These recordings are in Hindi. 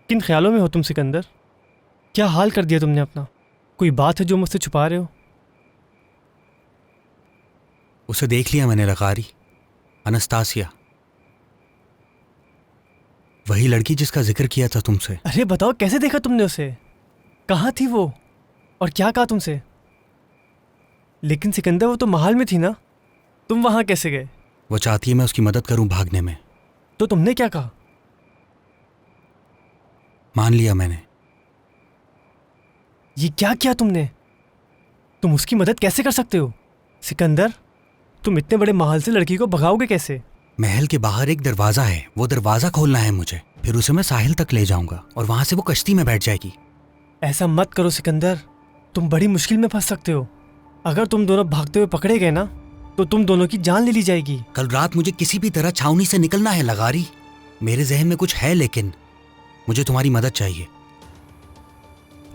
किन ख्यालों में हो तुम सिकंदर? क्या हाल कर दिया तुमने अपना? कोई बात है जो मुझसे छुपा रहे हो? उसे देख लिया मैंने लगारी, अनस्तासिया, वही लड़की जिसका जिक्र किया था तुमसे। अरे बताओ, कैसे देखा तुमने उसे? कहाँ थी वो और क्या कहा तुमसे? लेकिन सिकंदर, वो तो महल में थी ना, तुम वहाँ कैसे गए? वो चाहती है मैं उसकी मदद करूं भागने में। तो तुमने क्या कहा? मान लिया मैंने। ये क्या किया तुमने? तुम उसकी मदद कैसे कर सकते हो सिकंदर? तुम इतने बड़े महल से लड़की को भगाओगे कैसे? महल के बाहर एक दरवाजा है, वो दरवाजा खोलना है मुझे, फिर उसे मैं साहिल तक ले जाऊंगा और वहां से वो कश्ती में बैठ जाएगी। ऐसा मत करो सिकंदर, तुम बड़ी मुश्किल में फंस सकते हो। अगर तुम दोनों भागते हुए पकड़े गए ना, तो तुम दोनों की जान ले ली जाएगी। कल रात मुझे किसी भी तरह छावनी से निकलना है लगारी। मेरे जहन में कुछ है, लेकिन मुझे तुम्हारी मदद चाहिए।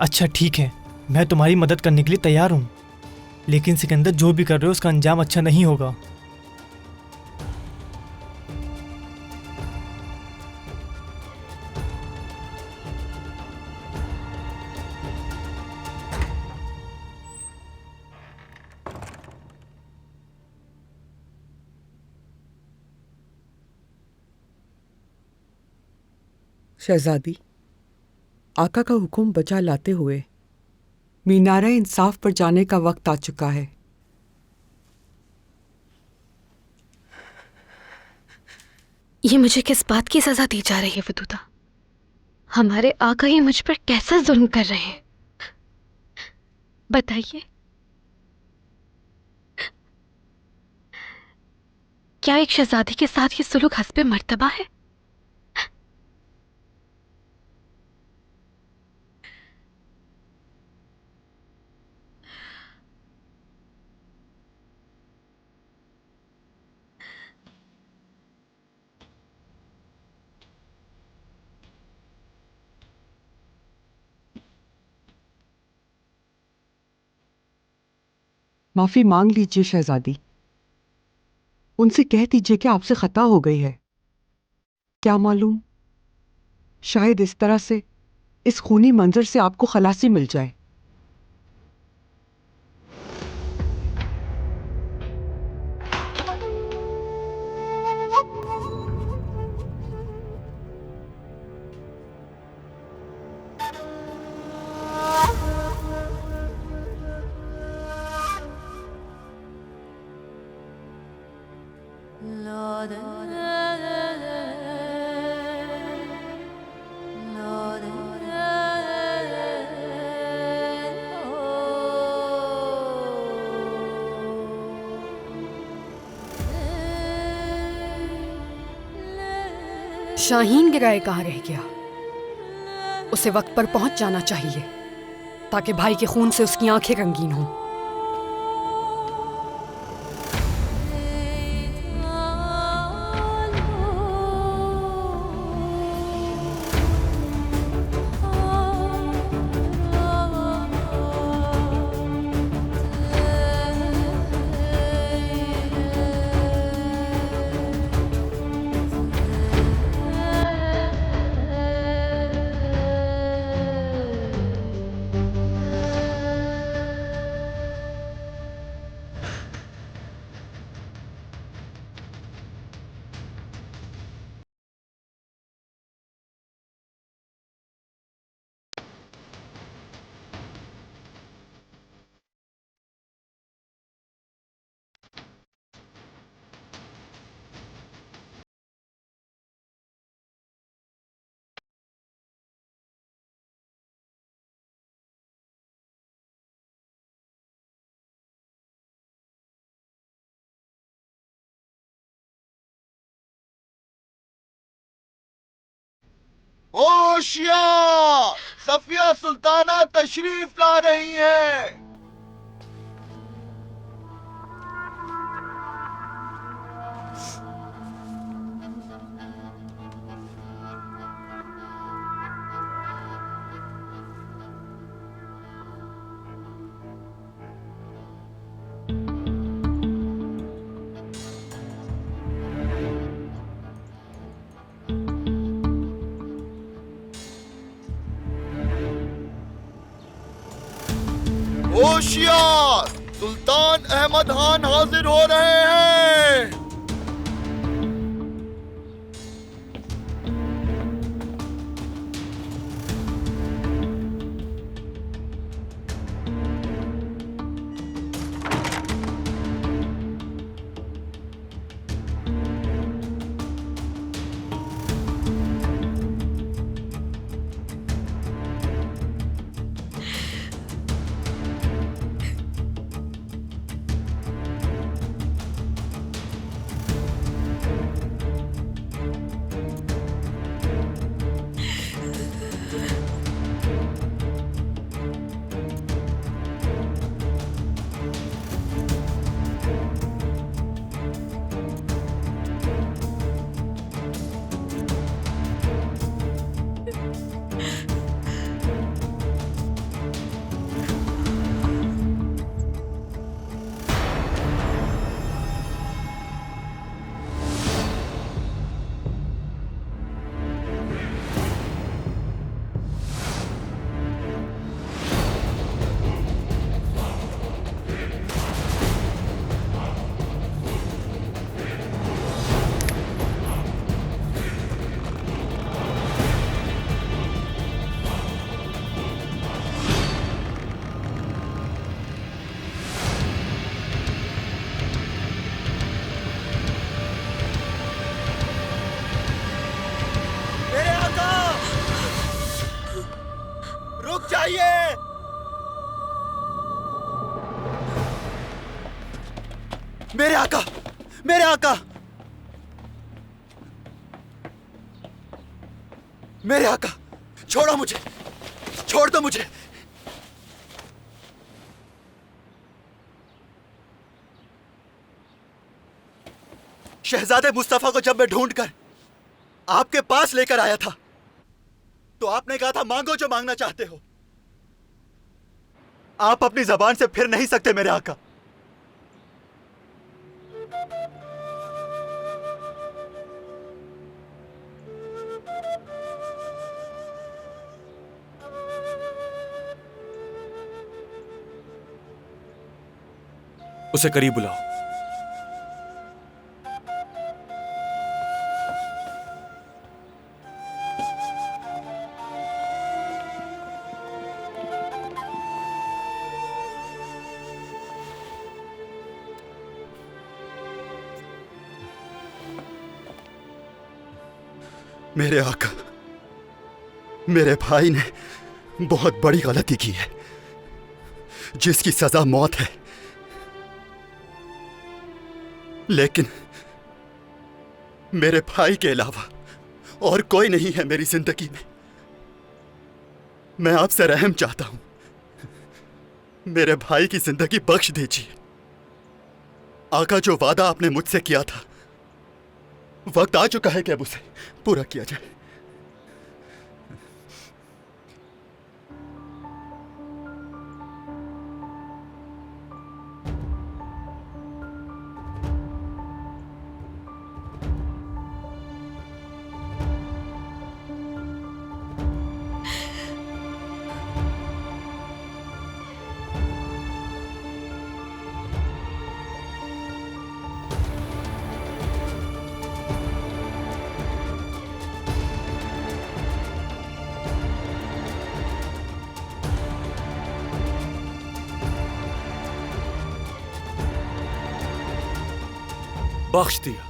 अच्छा ठीक है, मैं तुम्हारी मदद करने के लिए तैयार हूँ, लेकिन सिकंदर जो भी कर रहे हो उसका अंजाम अच्छा नहीं होगा। शहजादी, आका का हुक्म बचा लाते हुए मीनारा इंसाफ पर जाने का वक्त आ चुका है। ये मुझे किस बात की सजा दी जा रही है वदूदा? हमारे आका ही मुझ पर कैसा जुल्म कर रहे हैं, बताइए। क्या एक शहजादी के साथ ये सुलूक हस्बे मर्तबा है? माफी मांग लीजिए शहजादी, उनसे कह दीजिए कि आपसे खता हो गई है। क्या मालूम, शायद इस तरह से इस खूनी मंजर से आपको खलासी मिल जाए। शाहीन गिराए कहाँ रह गया? उसे वक्त पर पहुंच जाना चाहिए ताकि भाई के खून से उसकी आंखें रंगीन हों। होशिया, सफिया सुल्ताना तशरीफ ला रही हैं। होशियार, सुल्तान अहमद खान हाजिर हो रहे हैं। रुक जाइए। मेरे आका, मेरे आका, मेरे आका, छोड़ो मुझे, छोड़ दो मुझे। शहजादे मुस्तफा को जब मैं ढूंढकर आपके पास लेकर आया था तो आपने कहा था मांगो जो मांगना चाहते हो। आप अपनी जबान से फिर नहीं सकते मेरे आका। उसे करीब बुलाओ। मेरे आका, मेरे भाई ने बहुत बड़ी गलती की है जिसकी सजा मौत है, लेकिन मेरे भाई के अलावा और कोई नहीं है मेरी जिंदगी में। मैं आपसे रहम चाहता हूं, मेरे भाई की जिंदगी बख्श दीजिए। आका, जो वादा आपने मुझसे किया था वक्त आ चुका है कि अब उसे पूरा किया जाए। बख्श दिया।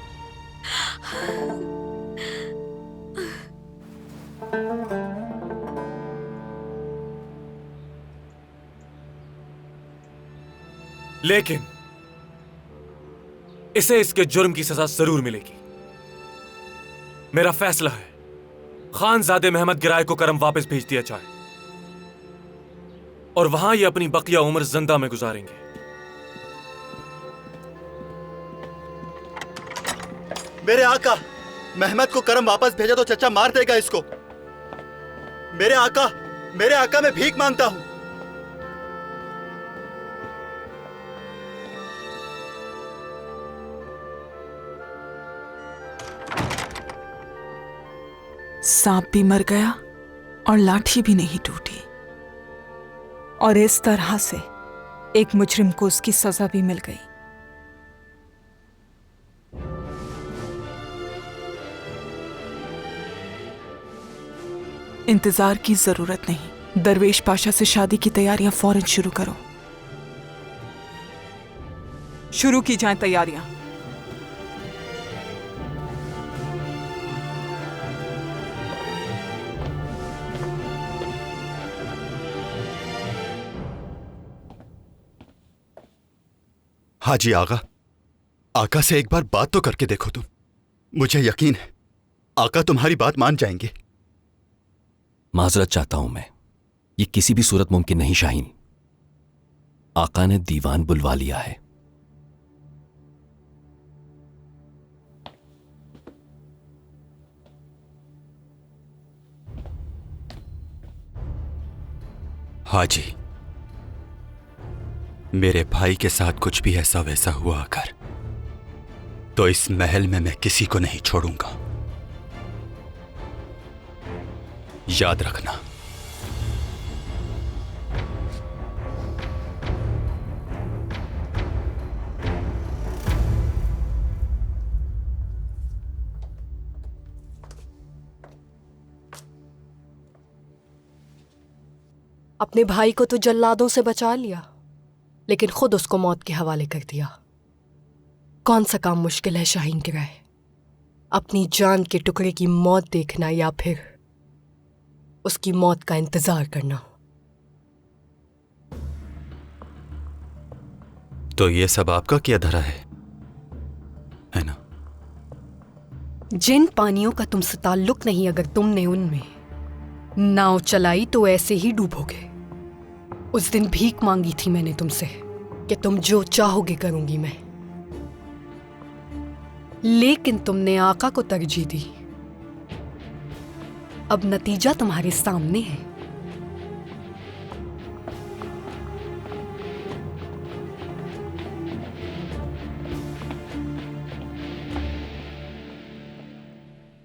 लेकिन इसे इसके जुर्म की सजा जरूर मिलेगी। मेरा फैसला है, खानजादे मोहम्मद गिराए को करम वापस भेज दिया जाए और वहां ये अपनी बकिया उम्र जिंदा में गुजारेंगे। मेरे आका, मेहमद को करम वापस भेजा तो चचा मार देगा इसको। मेरे आका, मेरे आका, मैं भीख मांगता हूं। सांप भी मर गया और लाठी भी नहीं टूटी, और इस तरह से एक मुजरिम को उसकी सजा भी मिल गई। इंतजार की जरूरत नहीं, दरवेश पाशा से शादी की तैयारियां फौरन शुरू करो। शुरू की जाएं तैयारियां। हाजी आगा, आका से एक बार बात तो करके देखो तुम। मुझे यकीन है आका तुम्हारी बात मान जाएंगे। माजरत चाहता हूं मैं, ये किसी भी सूरत मुमकिन नहीं शाहीन। आका ने दीवान बुलवा लिया है। हाजी, मेरे भाई के साथ कुछ भी ऐसा वैसा हुआ अगर, तो इस महल में मैं किसी को नहीं छोड़ूंगा। याद रखना। अपने भाई को तो जल्लादों से बचा लिया, लेकिन खुद उसको मौत के हवाले कर दिया। कौन सा काम मुश्किल है शाहीन के राय? अपनी जान के टुकड़े की मौत देखना या फिर उसकी मौत का इंतजार करना? तो ये सब आपका क्या धरा है ना? जिन पानियों का तुमसे ताल्लुक नहीं, अगर तुमने उनमें नाव चलाई तो ऐसे ही डूबोगे। उस दिन भीख मांगी थी मैंने तुमसे कि तुम जो चाहोगे करूंगी मैं, लेकिन तुमने आका को तरजीह दी। अब नतीजा तुम्हारे सामने है।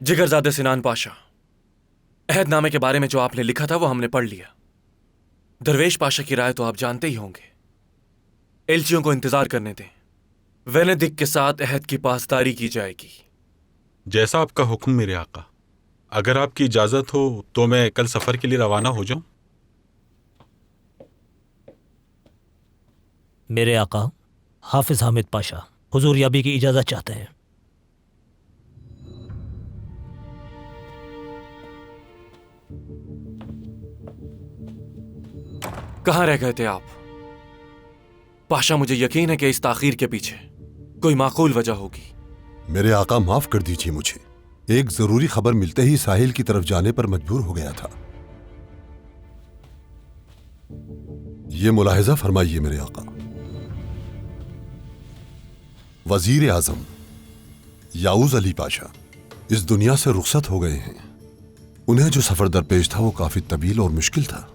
जिगरजादे सिनान पाशा, अहदनामे के बारे में जो आपने लिखा था वो हमने पढ़ लिया। दरवेश पाशा की राय तो आप जानते ही होंगे। एलचियों को इंतजार करने दें। वेनेदिक के साथ अहद की पासदारी की जाएगी। जैसा आपका हुक्म मेरे आका। अगर आपकी इजाजत हो तो मैं कल सफर के लिए रवाना हो जाऊं। मेरे आका हाफिज हामिद पाशा हुजूर याबी की इजाजत चाहते हैं। कहां रह गए थे आप? पाशा, मुझे यकीन है कि इस ताखीर के पीछे कोई माकूल वजह होगी। मेरे आका माफ कर दीजिए, मुझे एक जरूरी खबर मिलते ही साहिल की तरफ जाने पर मजबूर हो गया था। ये मुलाहिजा फरमाइए मेरे आका। वजीर आजम याऊज अली पाशा इस दुनिया से रुखसत हो गए हैं। उन्हें जो सफर दरपेश था वो काफी तवील और मुश्किल था।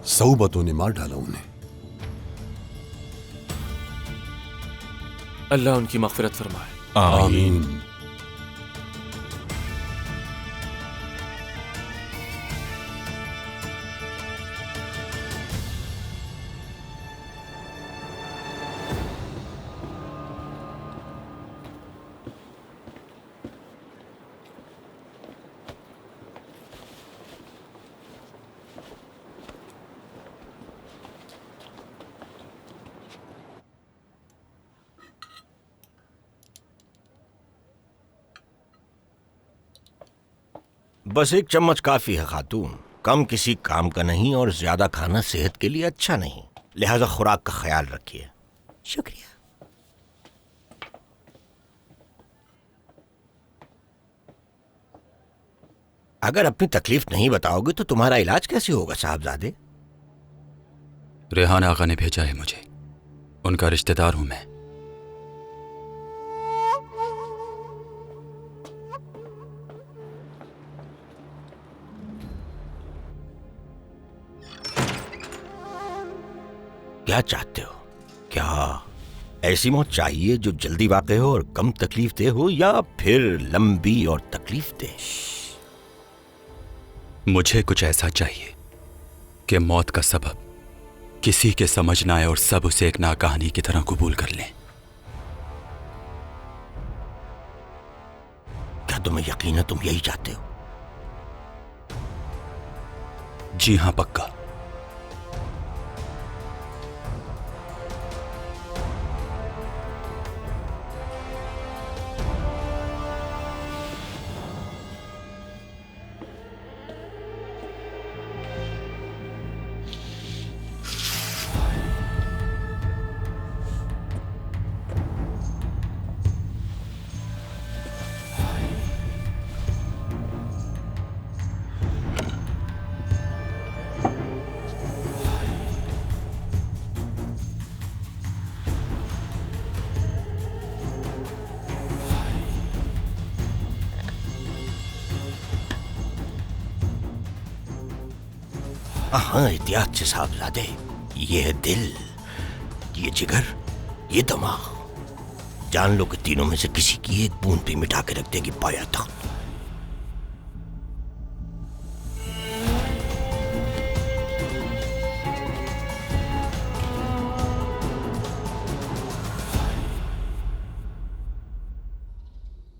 सऊबतों ने मार डाला उन्हें। अल्लाह उनकी मग़फ़िरत फरमाए। आमीन। बस एक चम्मच काफी है खातून। कम किसी काम का नहीं और ज्यादा खाना सेहत के लिए अच्छा नहीं, लिहाजा खुराक का ख्याल रखिए। शुक्रिया। अगर अपनी तकलीफ नहीं बताओगे तो तुम्हारा इलाज कैसे होगा साहबजादे? रेहान आका ने भेजा है मुझे। उनका रिश्तेदार हूं मैं। क्या चाहते हो? क्या ऐसी मौत चाहिए जो जल्दी वाक़ई हो और कम तकलीफ दे हो, या फिर लंबी और तकलीफ दे? मुझे कुछ ऐसा चाहिए कि मौत का सबब किसी के समझ ना आए और सब उसे एक नाकहानी की तरह कबूल कर लें। क्या तुम्हें यकीन है तुम यही चाहते हो? जी हां, पक्का। हाँ, एहतियात से साहबजादे। ये है दिल, ये जिगर, ये दिमाग। जान लो कि तीनों में से किसी की एक बूंद भी मिटा के रख देगी पाया तख्त।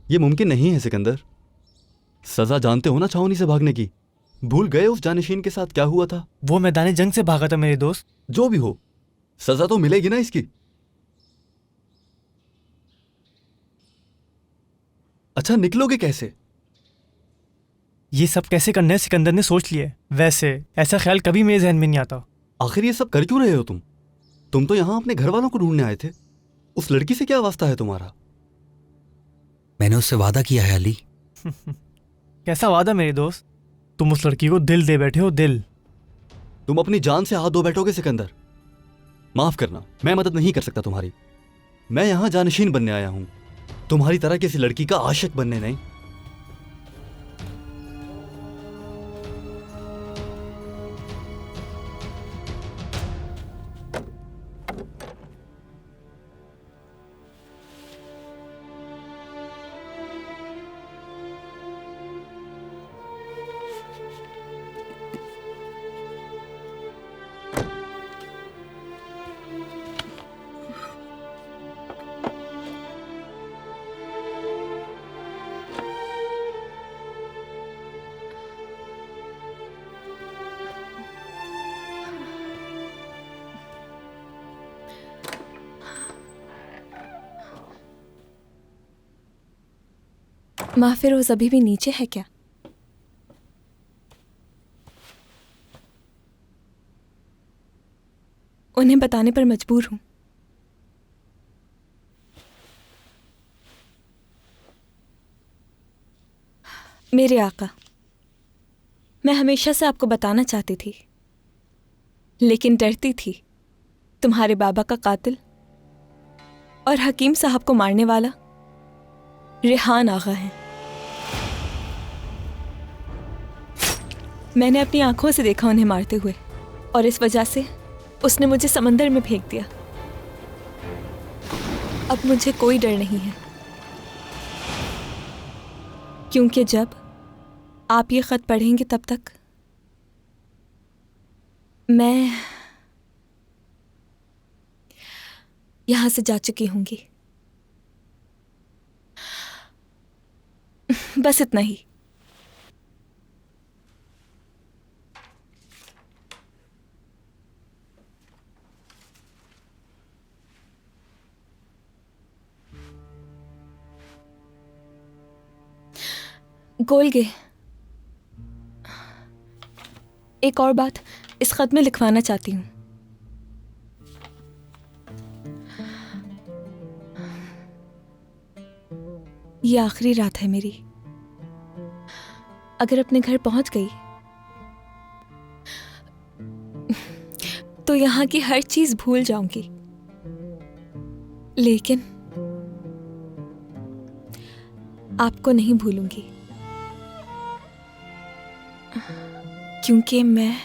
ये मुमकिन नहीं है सिकंदर। सजा जानते हो ना छावनी से भागने की। भूल गए उस जानशीन के साथ क्या हुआ था? वो मैदानी जंग से भागा था मेरे दोस्त। जो भी हो, सजा तो मिलेगी ना इसकी। अच्छा, निकलोगे कैसे? ये सब कैसे करना है सिकंदर ने सोच लिया है। वैसे ऐसा ख्याल कभी मेरे जहन में नहीं आता। आखिर ये सब कर क्यों रहे हो तुम? तुम तो यहां अपने घर वालों को ढूंढने आए थे। उस लड़की से क्या वास्ता है तुम्हारा? मैंने उससे वादा किया है अली। कैसा वादा मेरे दोस्त? तुम उस लड़की को दिल दे बैठे हो, दिल। तुम अपनी जान से हाथ धो बैठोगे सिकंदर। माफ करना, मैं मदद नहीं कर सकता तुम्हारी। मैं यहां जानशीन बनने आया हूं, तुम्हारी तरह किसी लड़की का आशिक बनने नहीं। माँ फिरोज अभी भी नीचे है क्या? उन्हें बताने पर मजबूर हूं। मेरे आका, मैं हमेशा से आपको बताना चाहती थी, लेकिन डरती थी। तुम्हारे बाबा का कातिल और हकीम साहब को मारने वाला रेहान आगा है। मैंने अपनी आंखों से देखा उन्हें मारते हुए, और इस वजह से उसने मुझे समंदर में फेंक दिया। अब मुझे कोई डर नहीं है, क्योंकि जब आप ये खत पढ़ेंगे तब तक मैं यहां से जा चुकी होंगी। बस इतना ही। गोलगे, एक और बात इस खत में लिखवाना चाहती हूँ। ये आखिरी रात है मेरी। अगर अपने घर पहुंच गई तो यहाँ की हर चीज भूल जाऊंगी, लेकिन आपको नहीं भूलूंगी, क्योंकि मैं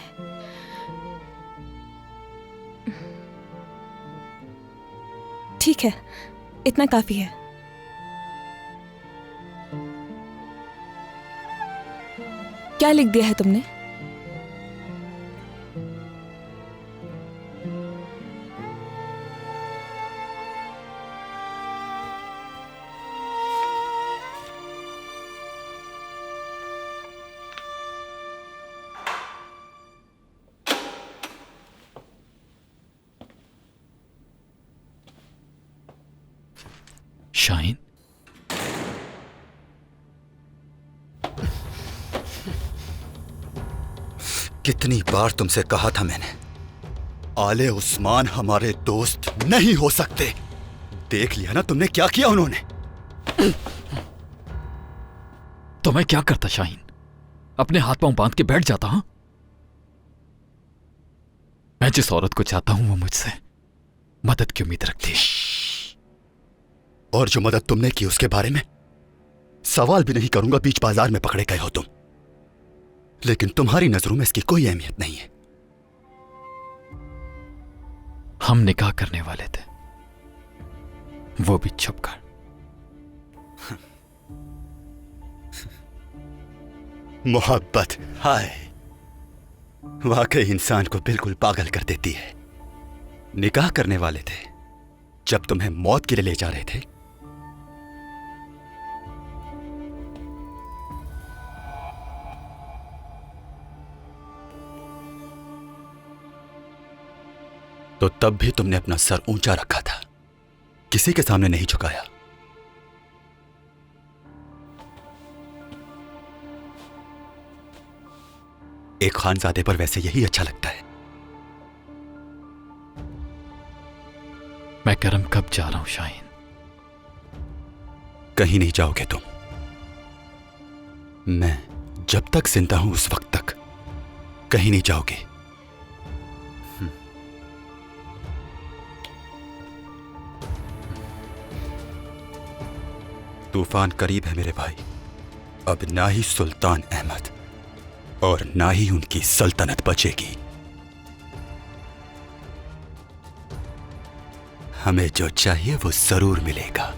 ठीक है, इतना काफी है। क्या लिख दिया है तुमने? शाहीन, कितनी बार तुमसे कहा था मैंने, आले उस्मान हमारे दोस्त नहीं हो सकते। देख लिया ना तुमने क्या किया उन्होंने। तो मैं क्या करता शाहीन? अपने हाथ पांव बांध के बैठ जाता हूं? मैं जिस औरत को चाहता हूं वो मुझसे मदद की उम्मीद रखती है। और जो मदद तुमने की उसके बारे में सवाल भी नहीं करूंगा, बीच बाजार में पकड़े गए हो तुम। लेकिन तुम्हारी नजरों में इसकी कोई अहमियत नहीं है। हम निकाह करने वाले थे, वो भी छुपकर। मोहब्बत, हाय, वाकई इंसान को बिल्कुल पागल कर देती है। निकाह करने वाले थे जब तुम्हें मौत के लिए ले जा रहे थे। तो तब भी तुमने अपना सर ऊंचा रखा था, किसी के सामने नहीं झुकाया। एक खानजादे पर वैसे यही अच्छा लगता है। मैं करम कब जा रहा हूं शाहीन? कहीं नहीं जाओगे तुम। मैं जब तक जिंदा हूं उस वक्त तक कहीं नहीं जाओगे। तूफान करीब है मेरे भाई। अब ना ही सुल्तान अहमद और ना ही उनकी सल्तनत बचेगी। हमें जो चाहिए वो जरूर मिलेगा।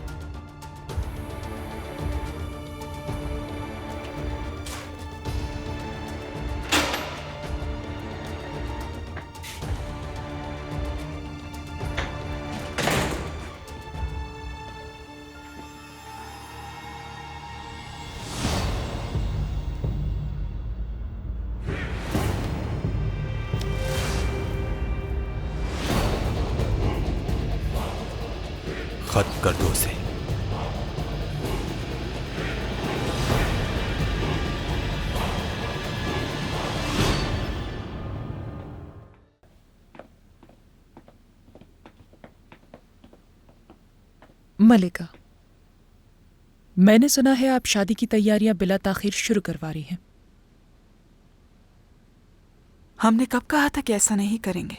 खत्म कर दो उसे। मलिका, मैंने सुना है आप शादी की तैयारियां बिला ताखीर शुरू करवा रही हैं। हमने कब कहा था कि ऐसा नहीं करेंगे?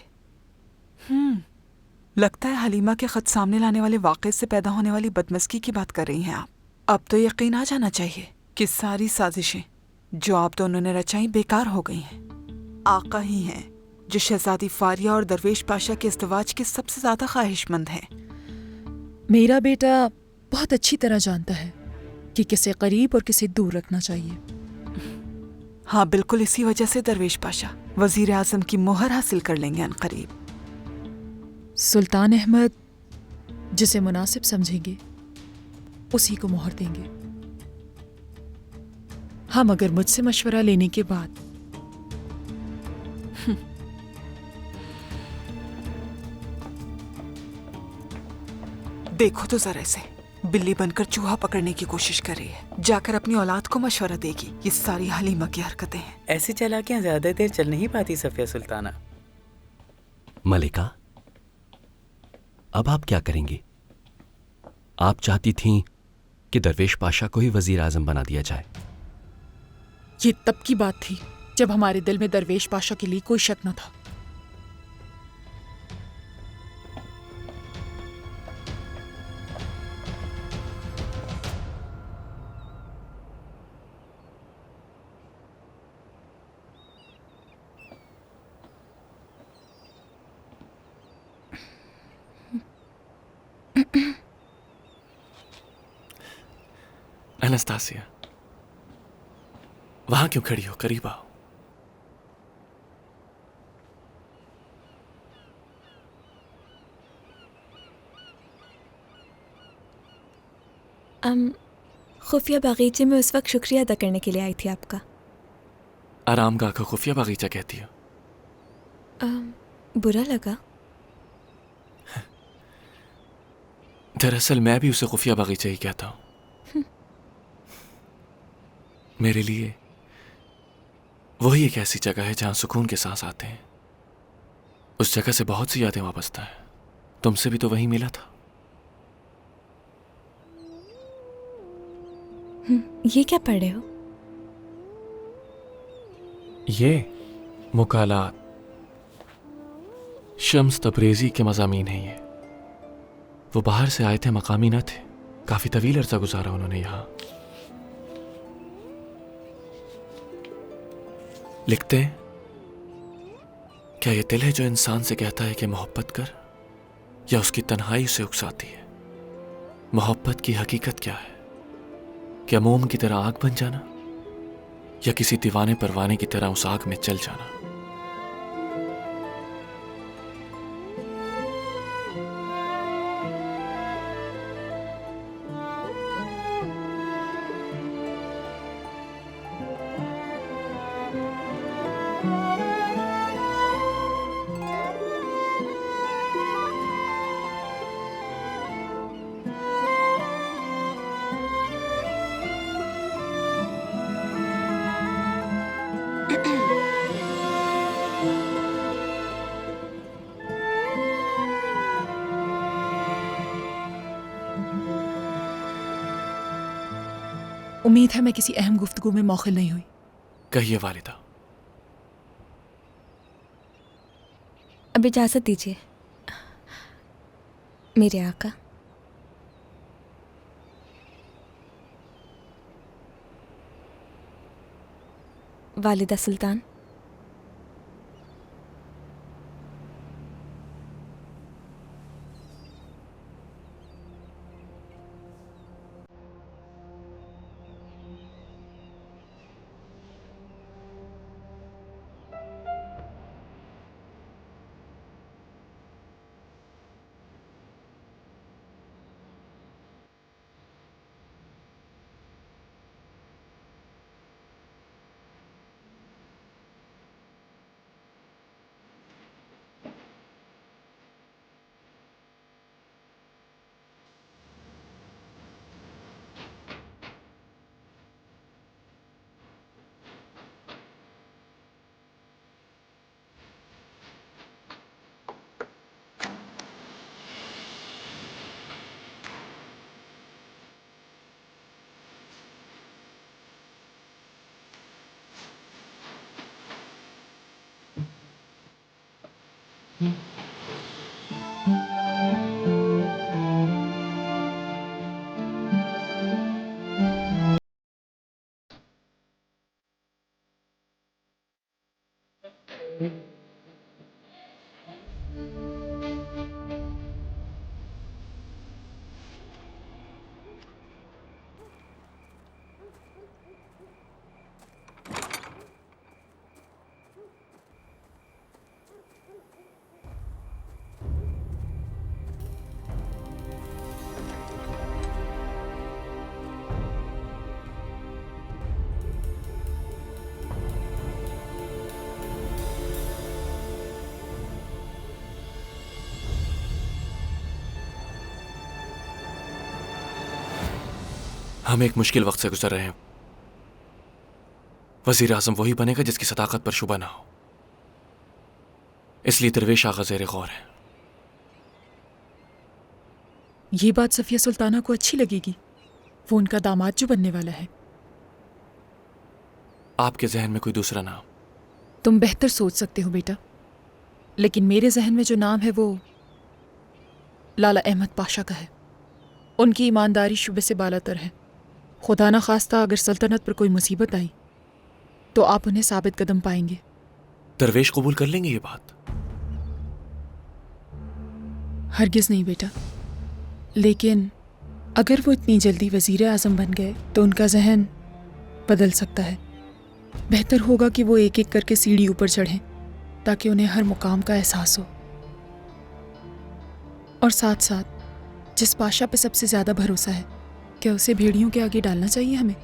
लगता है हलीमा के खत सामने लाने वाले वाक़े से पैदा होने वाली बदमज़गी की बात कर रही हैं आप। अब तो यकीन आ जाना चाहिए कि सारी साजिशें जो आप दोनों ने रचाई बेकार हो गई हैं। आका ही हैं जो शहजादी फारिया और दरवेश पाशा के इज़्दिवाज के सबसे ज़्यादा ख्वाहिशमंद हैं। मेरा बेटा बहुत अच्छी तरह जानता है कि किसे करीब और किसे दूर रखना चाहिए। हाँ, बिल्कुल इसी वजह से दरवेश पाशा वज़ीर आज़म की मोहर हासिल कर लेंगे अनकरीब। सुल्तान अहमद जिसे मुनासिब समझेंगे उसी को मोहर देंगे। हाँ, मगर मुझसे मशवरा लेने के बाद। देखो तो जरा इसे, बिल्ली बनकर चूहा पकड़ने की कोशिश कर रही है। जाकर अपनी औलाद को मशवरा देगी। ये सारी हलीमा की हरकतें हैं। ऐसी चालाकियां ज्यादा देर चल नहीं पाती सफिया सुल्ताना। मलिका, अब आप क्या करेंगी? आप चाहती थीं कि दरवेश पाशा को ही वजीर आजम बना दिया जाए। ये तब की बात थी जब हमारे दिल में दरवेश पाशा के लिए कोई शक न था। एनास्तासिया, वहां क्यों खड़ी हो? करीब आओ। खुफिया बागीचे में उस वक्त शुक्रिया अदा करने के लिए आई थी आपका। आराम गाह को खुफिया बागीचा कहती हो? बुरा लगा? दरअसल मैं भी उसे खुफिया बगीचा ही कहता हूं। मेरे लिए वही एक ऐसी जगह है जहां सुकून के सांस आते हैं। उस जगह से बहुत सी यादें वाबस्ता है। तुमसे भी तो वही मिला था। ये क्या पढ़ रहे हो? ये मुकालात शम्स तबरेजी के मज़ामीन हैं। ये वो बाहर से आए थे, मकामी न थे। काफी तवील अरसा गुजारा उन्होंने यहां। लिखते हैं, क्या ये दिल है जो इंसान से कहता है कि मोहब्बत कर, या उसकी तन्हाई उसे उकसाती है? मोहब्बत की हकीकत क्या है? क्या मोम की तरह आग बन जाना, या किसी दीवाने परवाने की तरह उस आग में जल जाना? उम्मीद है मैं किसी अहम गुफ्तगू में मौखिल नहीं हुई। कहिए वालिदा। अब इजाज़त दीजिए मेरे आका। वालिदा सुल्तान। हम एक मुश्किल वक्त से गुजर रहे हैं। वजीर आजम वही बनेगा जिसकी सदाकत पर शुबा ना हो। इसलिए दरवेश आगा ज़ेरे गौर है। ये बात सफिया सुल्ताना को अच्छी लगेगी। वो उनका दामाद जो बनने वाला है। आपके जहन में कोई दूसरा नाम? तुम बेहतर सोच सकते हो बेटा, लेकिन मेरे जहन में जो नाम है वो लाला अहमद पाशा का है। उनकी ईमानदारी शुबे से बालातर है। खुदा न खास्ता अगर सल्तनत पर कोई मुसीबत आई तो आप उन्हें साबित कदम पाएंगे। दरवेश कबूल कर लेंगे ये बात? हरगिज़ नहीं बेटा, लेकिन अगर वो इतनी जल्दी वज़ीर आज़म बन गए तो उनका जहन बदल सकता है। बेहतर होगा कि वो एक एक करके सीढ़ी ऊपर चढ़ें ताकि उन्हें हर मुकाम का एहसास हो। और साथ साथ जिस पाशा पे सबसे ज़्यादा भरोसा है, क्या उसे भेड़ियों के आगे डालना चाहिए हमें?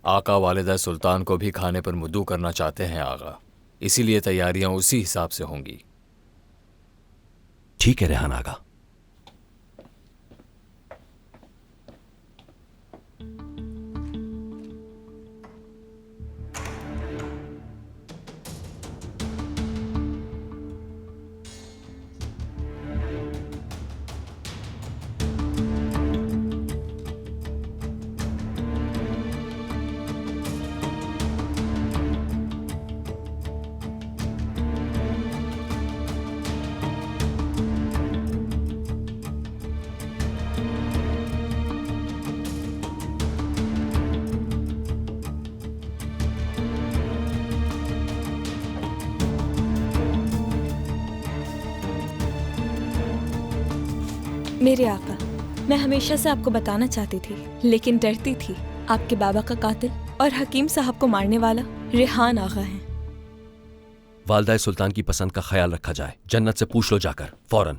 आका वालिदा सुल्तान को भी खाने पर मुद्दू करना चाहते हैं आगा, इसीलिए तैयारियां उसी हिसाब से होंगी। ठीक है रेहान आगा। मेरे आका, मैं हमेशा से आपको बताना चाहती थी लेकिन डरती थी। आपके बाबा का कातिल और हकीम साहब को मारने वाला रेहान आगा है। वालदा सुल्तान की पसंद का ख्याल रखा जाए। जन्नत से पूछ लो जाकर फौरन।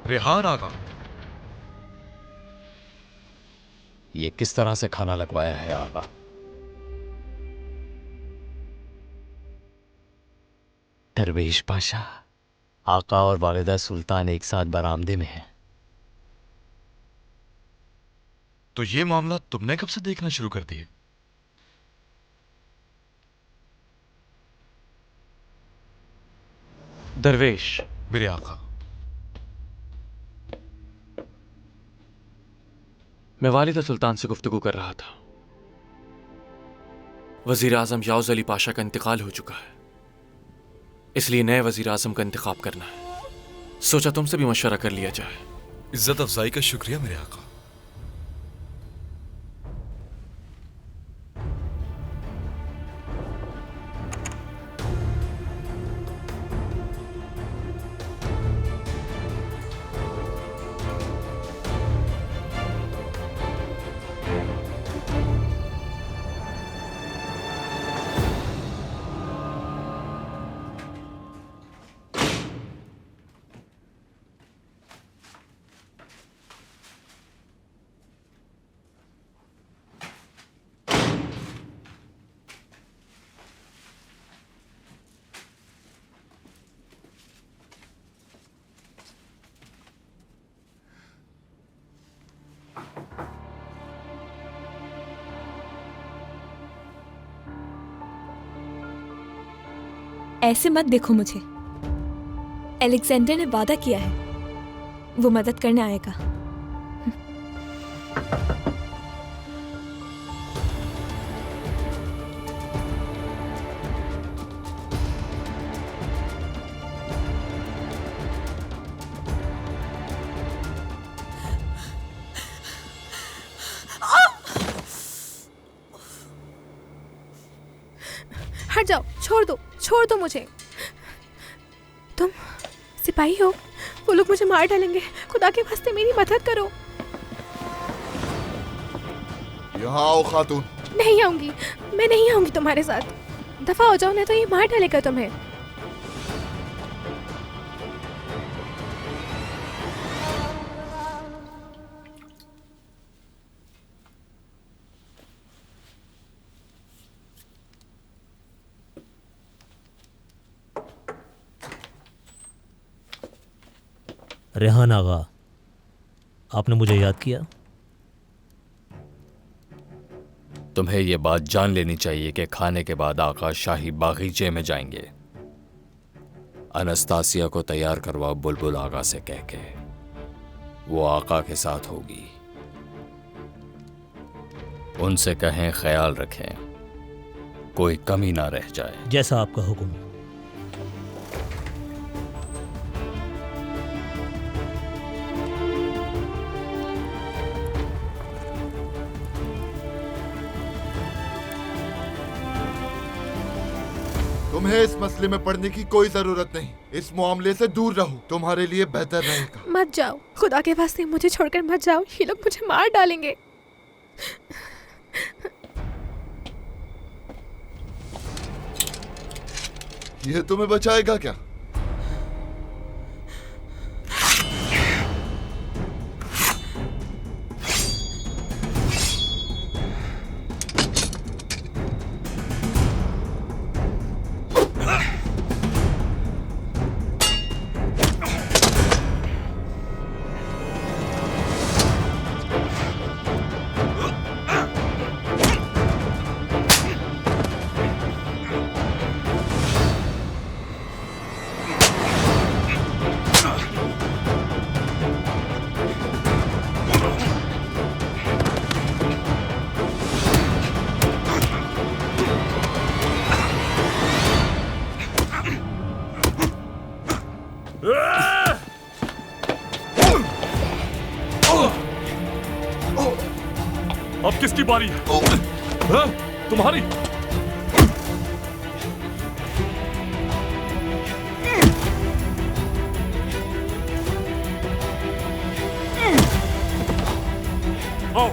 रेहान आगा, ये किस तरह से खाना लगवाया है आगा? दरवेश पाशा, आका और वालिदा सुल्तान एक साथ बरामदे में हैं। तो ये मामला तुमने कब से देखना शुरू कर दिया? दरवेश, मेरे आका। मैं वालिदा सुल्तान से गुफ्तगू कर रहा था। वजीर आजम याउज अली पाशा का इंतकाल हो चुका है, इसलिए नए वजीर आजम का इंतखाब करना है। सोचा तुमसे भी मशवरा कर लिया जाए। इज्जत अफजाई का शुक्रिया मेरे आका। ऐसे मत देखो मुझे। अलेक्जेंडर ने वादा किया है, वो मदद करने आएगा। हट जाओ, छोड़ दो मुझे। तुम सिपाही हो, वो लोग मुझे मार डालेंगे। खुदा के वास्ते मेरी मदद करो। यहाँ आओ खातून। नहीं आऊंगी, मैं नहीं आऊंगी तुम्हारे साथ। दफा हो जाओ, नहीं तो ये मार डालेगा तुम्हें। रेहान आगा, आपने मुझे याद किया? तुम्हें यह बात जान लेनी चाहिए कि खाने के बाद आका शाही बागीचे में जाएंगे। अनस्तासिया को तैयार करवाओ बुलबुल आगा से कह के, वो आका के साथ होगी। उनसे कहें ख्याल रखें, कोई कमी ना रह जाए। जैसा आपका हुक्म। तुम्हें इस मसले में पड़ने की कोई जरूरत नहीं। इस मामले से दूर रहो, तुम्हारे लिए बेहतर रहेगा। मत जाओ, खुदा के वास्ते मुझे छोड़कर मत जाओ, ये लोग मुझे मार डालेंगे। ये तुम्हें बचाएगा क्या? अब किसकी बारी है? हाँ? तुम्हारी। आओ,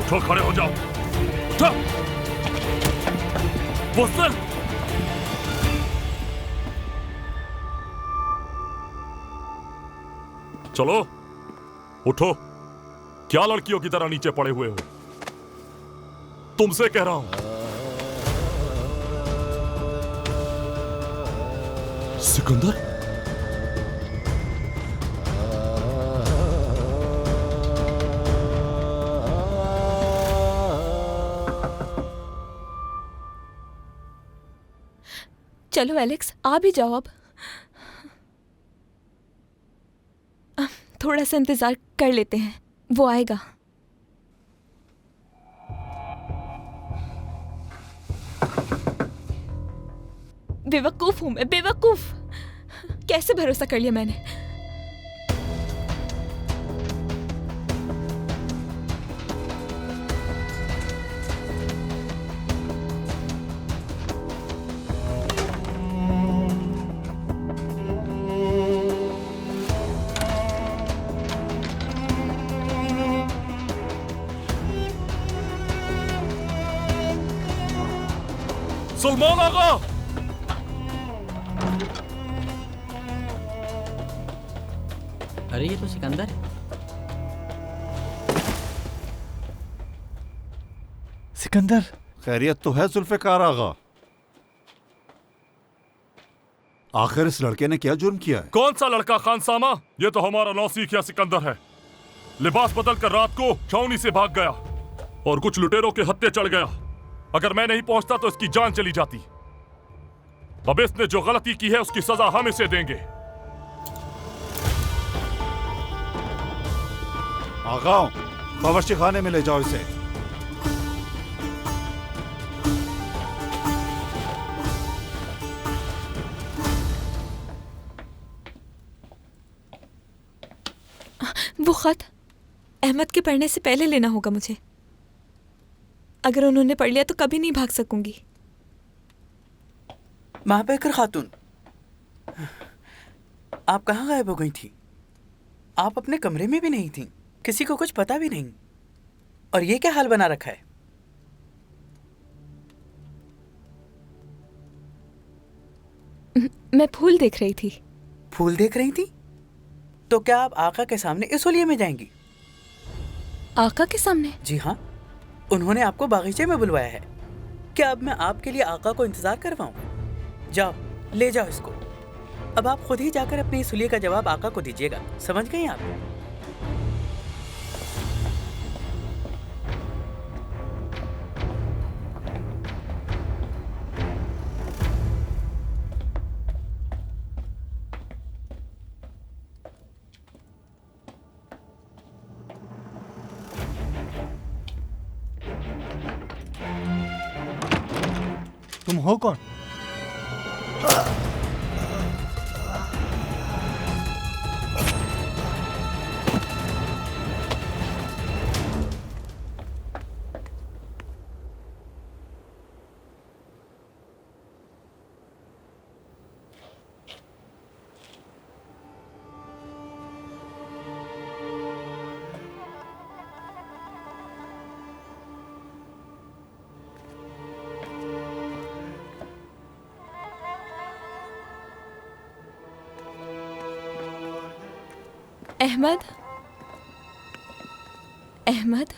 उठो, खड़े हो जाओ। उठो, मुस्तल। चलो उठो, क्या लड़कियों की तरह नीचे पड़े हुए हो? तुमसे कह रहा हूं। सिकंदर, चलो एलेक्स, आ भी जाओ अब। थोड़ा सा इंतजार कर लेते हैं, वो आएगा। बेवकूफ हूं मैं, बेवकूफ। कैसे भरोसा कर लिया मैंने? सलमान आगा, अरे ये तो सिकंदर है। सिकंदर, खैरियत तो है जुल्फिकार आगा? आखिर इस लड़के ने क्या जुर्म किया है? कौन सा लड़का खानसामा? ये तो हमारा नौसीखिया सिकंदर है। लिबास बदल कर रात को छावनी से भाग गया और कुछ लुटेरों के हत्थे चढ़ गया। अगर मैं नहीं पहुंचता तो इसकी जान चली जाती। अब इसने जो गलती की है उसकी सजा हम इसे देंगे। आगा, बावर्ची खाने में ले जाओ इसे। वो खत अहमद के पढ़ने से पहले लेना होगा मुझे। अगर उन्होंने पढ़ लिया तो कभी नहीं भाग सकूंगी। महाबेकर खातून, आप कहाँ गायब हो गई थी? आप अपने कमरे में भी नहीं थी, किसी को कुछ पता भी नहीं। और ये क्या हाल बना रखा है? मैं फूल देख रही थी। फूल देख रही थी? तो क्या आप आका के सामने इस होलिये में जाएंगी? आका के सामने? जी हाँ, उन्होंने आपको बागीचे में बुलवाया है। क्या अब मैं आपके लिए आका को इंतजार करवाऊं? जाओ, ले जाओ इसको। अब आप खुद ही जाकर अपने इस हुलिये का जवाब आका को दीजिएगा। समझ गई आप? तुम हो कौन? अहमद, अहमद,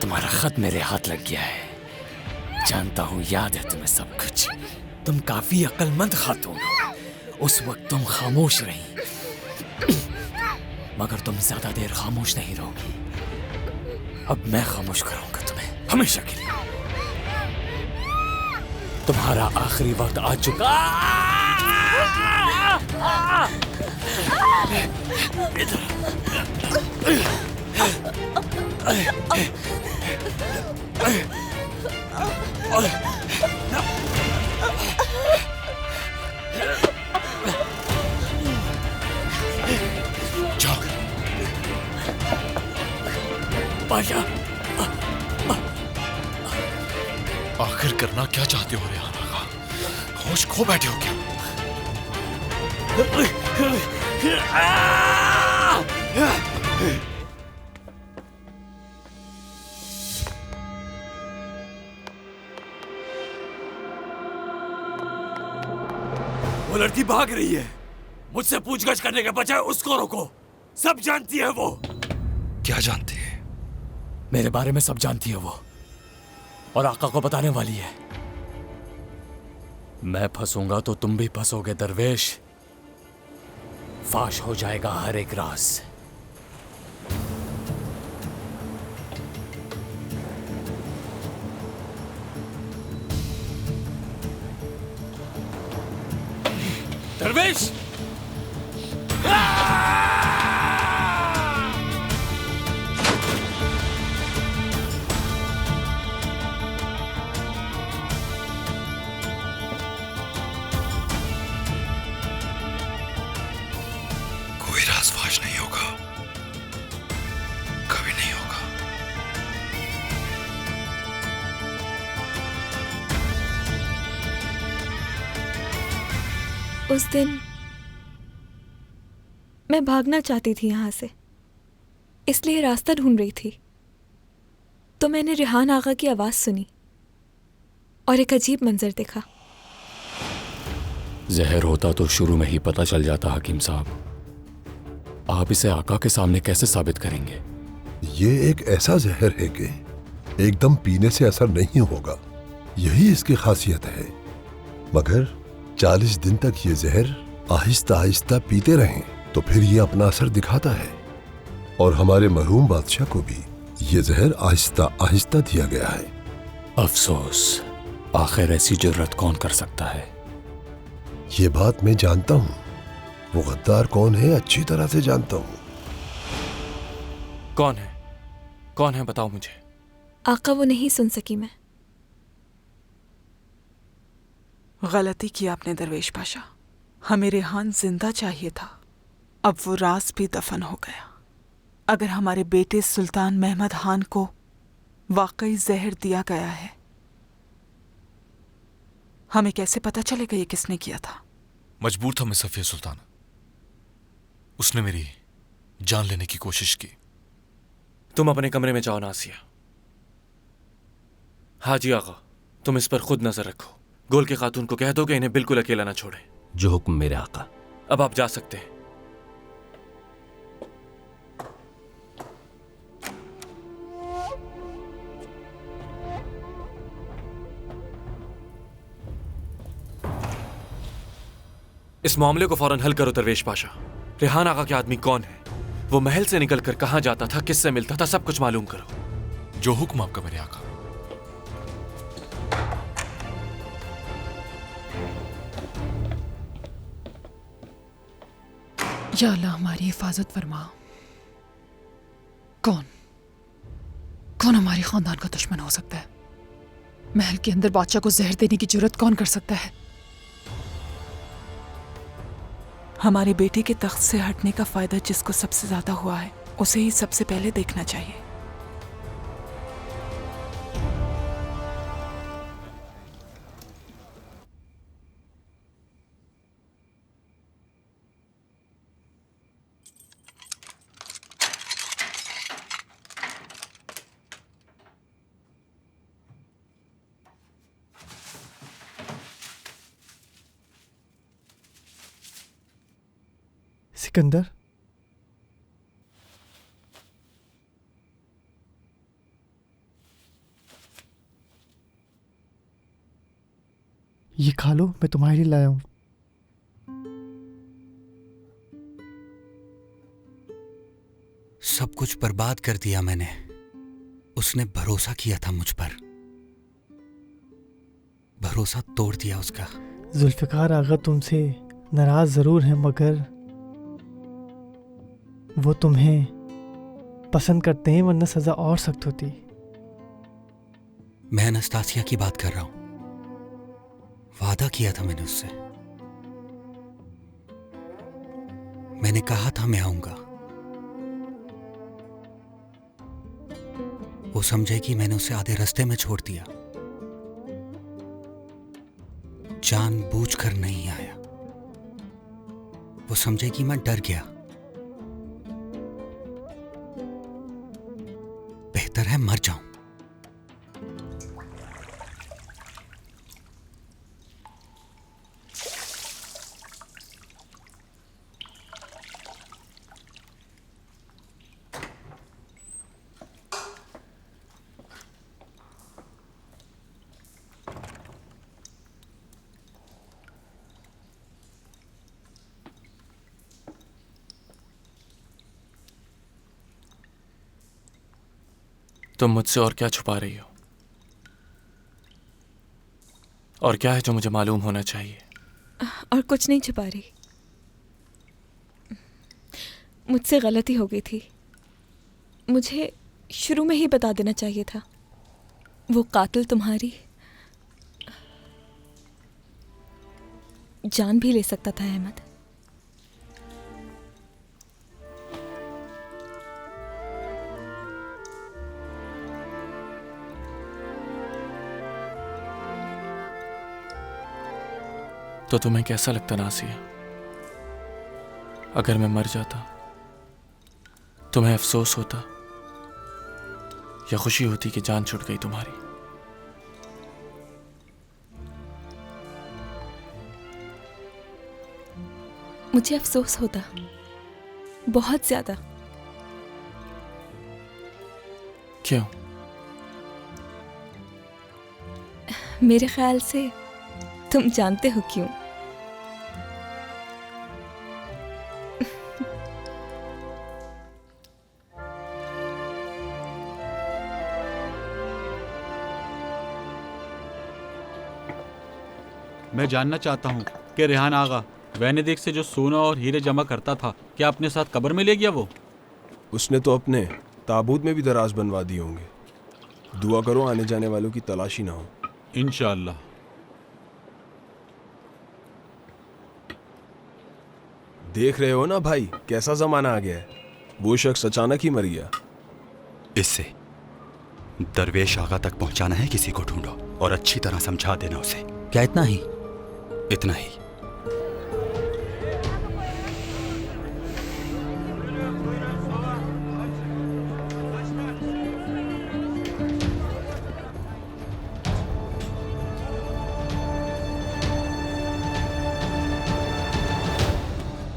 तुम्हारा खत मेरे हाथ लग गया है। जानता हूँ, याद है तुम्हें सब कुछ। तुम काफी अक्लमंद खातून हो। उस वक्त तुम खामोश रही, मगर तुम ज्यादा देर खामोश नहीं रहोगी। अब मैं खामोश करूंगा तुम्हें हमेशा के लिए। तुम्हारा आखिरी वक्त आ चुका। जाओ पाशा। आखिर करना क्या चाहते हो रेहान आगा? होश खो बैठे हो क्या? वो लड़की भाग रही है। मुझसे पूछगछ करने के बजाय उसको रोको। सब जानती है वो। क्या जानती है? मेरे बारे में सब जानती है वो, और आका को बताने वाली है। मैं फंसूंगा तो तुम भी फंसोगे दरवेश। फाश हो जाएगा हर एक राज। दरवेश! कोई राज फाश नहीं होगा, कभी नहीं होगा। उस दिन मैं भागना चाहती थी यहाँ से, इसलिए रास्ता ढूंढ रही थी, तो मैंने रेहान आगा की आवाज सुनी और एक अजीब मंजर देखा। जहर होता तो शुरू में ही पता चल जाता हकीम साहब। आप इसे आका के सामने कैसे साबित करेंगे? ये एक ऐसा जहर है कि एकदम पीने से असर नहीं होगा, यही इसकी खासियत है। मगर 40 दिन तक ये जहर आहिस्ता आहिस्ता पीते रहें तो फिर ये अपना असर दिखाता है। और हमारे मरहूम बादशाह को भी ये जहर आहिस्ता आहिस्ता दिया गया है। अफसोस, आखिर ऐसी जुर्रत कौन कर सकता है? ये बात मैं जानता हूँ। वो गद्दार कौन है अच्छी तरह से जानता हूँ। कौन है? कौन है बताओ मुझे। आका वो नहीं सुन सकी मैं। गलती की आपने दरवेश पाशा। हमें रेहान जिंदा चाहिए था, अब वो राज भी दफन हो गया। अगर हमारे बेटे सुल्तान महमद खान को वाकई जहर दिया गया है, हमें कैसे पता चलेगा ये किसने किया था? मजबूर था मैं सफिया सुल्तान। उसने मेरी जान लेने की कोशिश की। तुम अपने कमरे में जाओ नासिया। हाजी आगा, तुम इस पर खुद नजर रखो। गोल के खातून को कह दो कि इन्हें बिल्कुल अकेला ना छोड़े। जो हुक्म मेरे आका। अब आप जा सकते हैं। इस मामले को फौरन हल करो दरवेश पाशा। रेहान आगा के आदमी कौन है, वो महल से निकलकर कहां जाता था, किससे मिलता था, सब कुछ मालूम करो। जो हुक्म आपका मेरे आका। या अल्लाह हमारी हिफाजत फरमा। कौन हमारे खानदान का दुश्मन हो सकता है? महल के अंदर बादशाह को जहर देने की जुर्रत कौन कर सकता है? हमारी बेटी के तख्त से हटने का फायदा जिसको सबसे ज्यादा हुआ है उसे ही सबसे पहले देखना चाहिए। सिकंदर, ये खा लो, मैं तुम्हारे लिए लाया हूं। सब कुछ बर्बाद कर दिया मैंने। उसने भरोसा किया था मुझ पर, भरोसा तोड़ दिया उसका। जुल्फिकार आगा तुमसे नाराज जरूर हैं, मगर वो तुम्हें पसंद करते हैं, वरना सजा और सख्त होती। मैं अनस्तासिया की बात कर रहा हूं। वादा किया था मैंने उससे। मैंने कहा था मैं आऊंगा। वो समझेगी मैंने उसे आधे रास्ते में छोड़ दिया। जानबूझकर नहीं आया। वो समझेगी मैं डर गया। बेहतर है मर जाऊं। तुम मुझसे और क्या छुपा रही हो? और क्या है जो मुझे मालूम होना चाहिए? और कुछ नहीं छुपा रही। मुझसे गलती हो गई थी। मुझे शुरू में ही बता देना चाहिए था। वो कातिल तुम्हारी जान भी ले सकता था अहमद। तो तुम्हें कैसा लगता नासिया, अगर मैं मर जाता? तुम्हें अफसोस होता या खुशी होती कि जान छूट गई तुम्हारी? मुझे अफसोस होता, बहुत ज्यादा। क्यों? मेरे ख्याल से तुम जानते हो क्यों। मैं जानना चाहता हूँ कि रेहान आगा वेनेदिक से जो सोना और हीरे जमा करता था, क्या अपने साथ कब्र में ले गया वो? उसने तो अपने ताबूत में भी दराज बनवा दिए होंगे। दुआ करो आने जाने वालों की तलाशी ना हो। इंशाअल्लाह। देख रहे हो ना भाई, कैसा जमाना आ गया है। वो शख्स अचानक ही मर गया। इससे दरवेश आगा तक पहुंचाना है किसी को ढूंढो और अच्छी तरह समझा देना उसे। क्या इतना ही? इतना ही।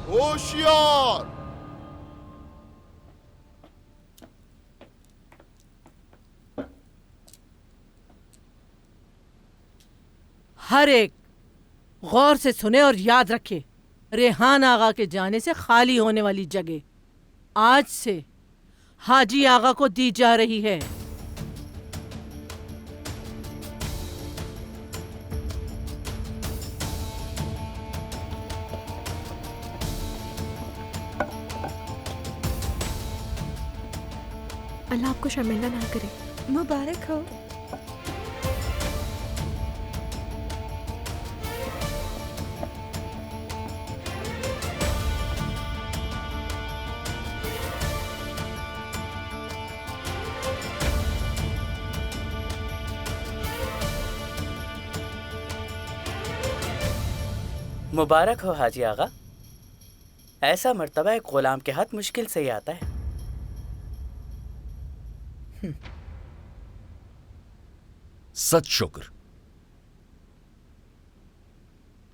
होशियार! हर एक गौर से सुने और याद रखे, रेहान आगा के जाने से खाली होने वाली जगह आज से हाजी आगा को दी जा रही है। अल्लाह आपको शर्मिंदा ना करे। मुबारक हो। मुबारक हो हाजी आगा। ऐसा मर्तबा एक गुलाम के हाथ मुश्किल से ही आता है। सच शुक्र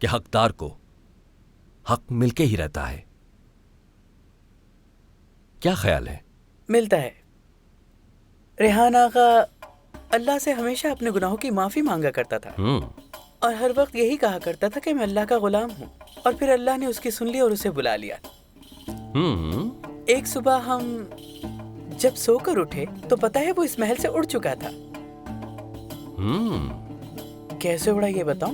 कि हकदार को हक मिलके ही रहता है। क्या ख्याल है? मिलता है। रेहान आगा अल्लाह से हमेशा अपने गुनाहों की माफी मांगा करता था और हर वक्त यही कहा करता था कि मैं अल्लाह का गुलाम हूँ। और फिर अल्लाह ने उसकी सुन ली और उसे बुला लिया। एक सुबह हम जब सोकर उठे तो पता है वो इस महल से उड़ चुका था। कैसे उड़ा ये बताऊं?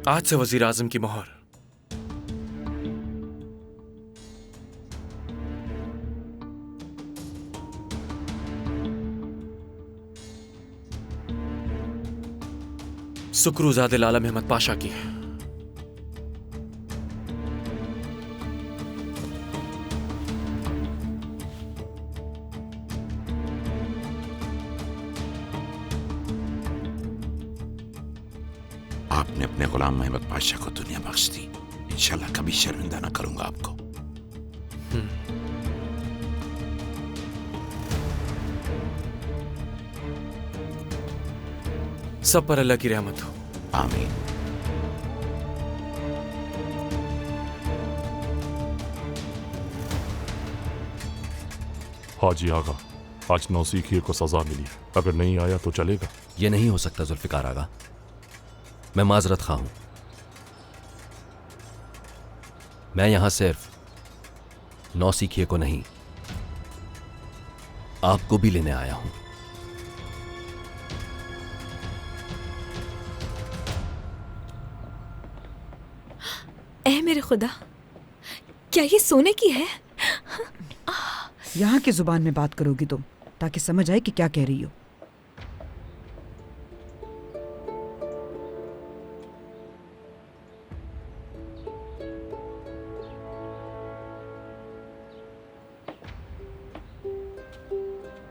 आज से वजीर आजम की मोहर। सुक्रूज़ादे लाला अहमद पाशा की है। आपने अपने गुलाम अहमद पाशा को दुनिया बख्श दी। इंशाल्लाह कभी शर्मिंदा ना करूंगा आपको। सब पर अल्लाह की रहमत हो। आमीन। हाजी आगा, आज नौसीखिए को सजा मिली। अगर नहीं आया तो चलेगा? यह नहीं हो सकता जुल्फिकार आगा। मैं माजरत खा हूं। मैं यहां सिर्फ नौसीखिए को नहीं, आपको भी लेने आया हूं। ऐ मेरे खुदा, क्या ये सोने की है? यहाँ की जुबान में बात करोगी तुम, ताकि समझ आए कि क्या कह रही हो।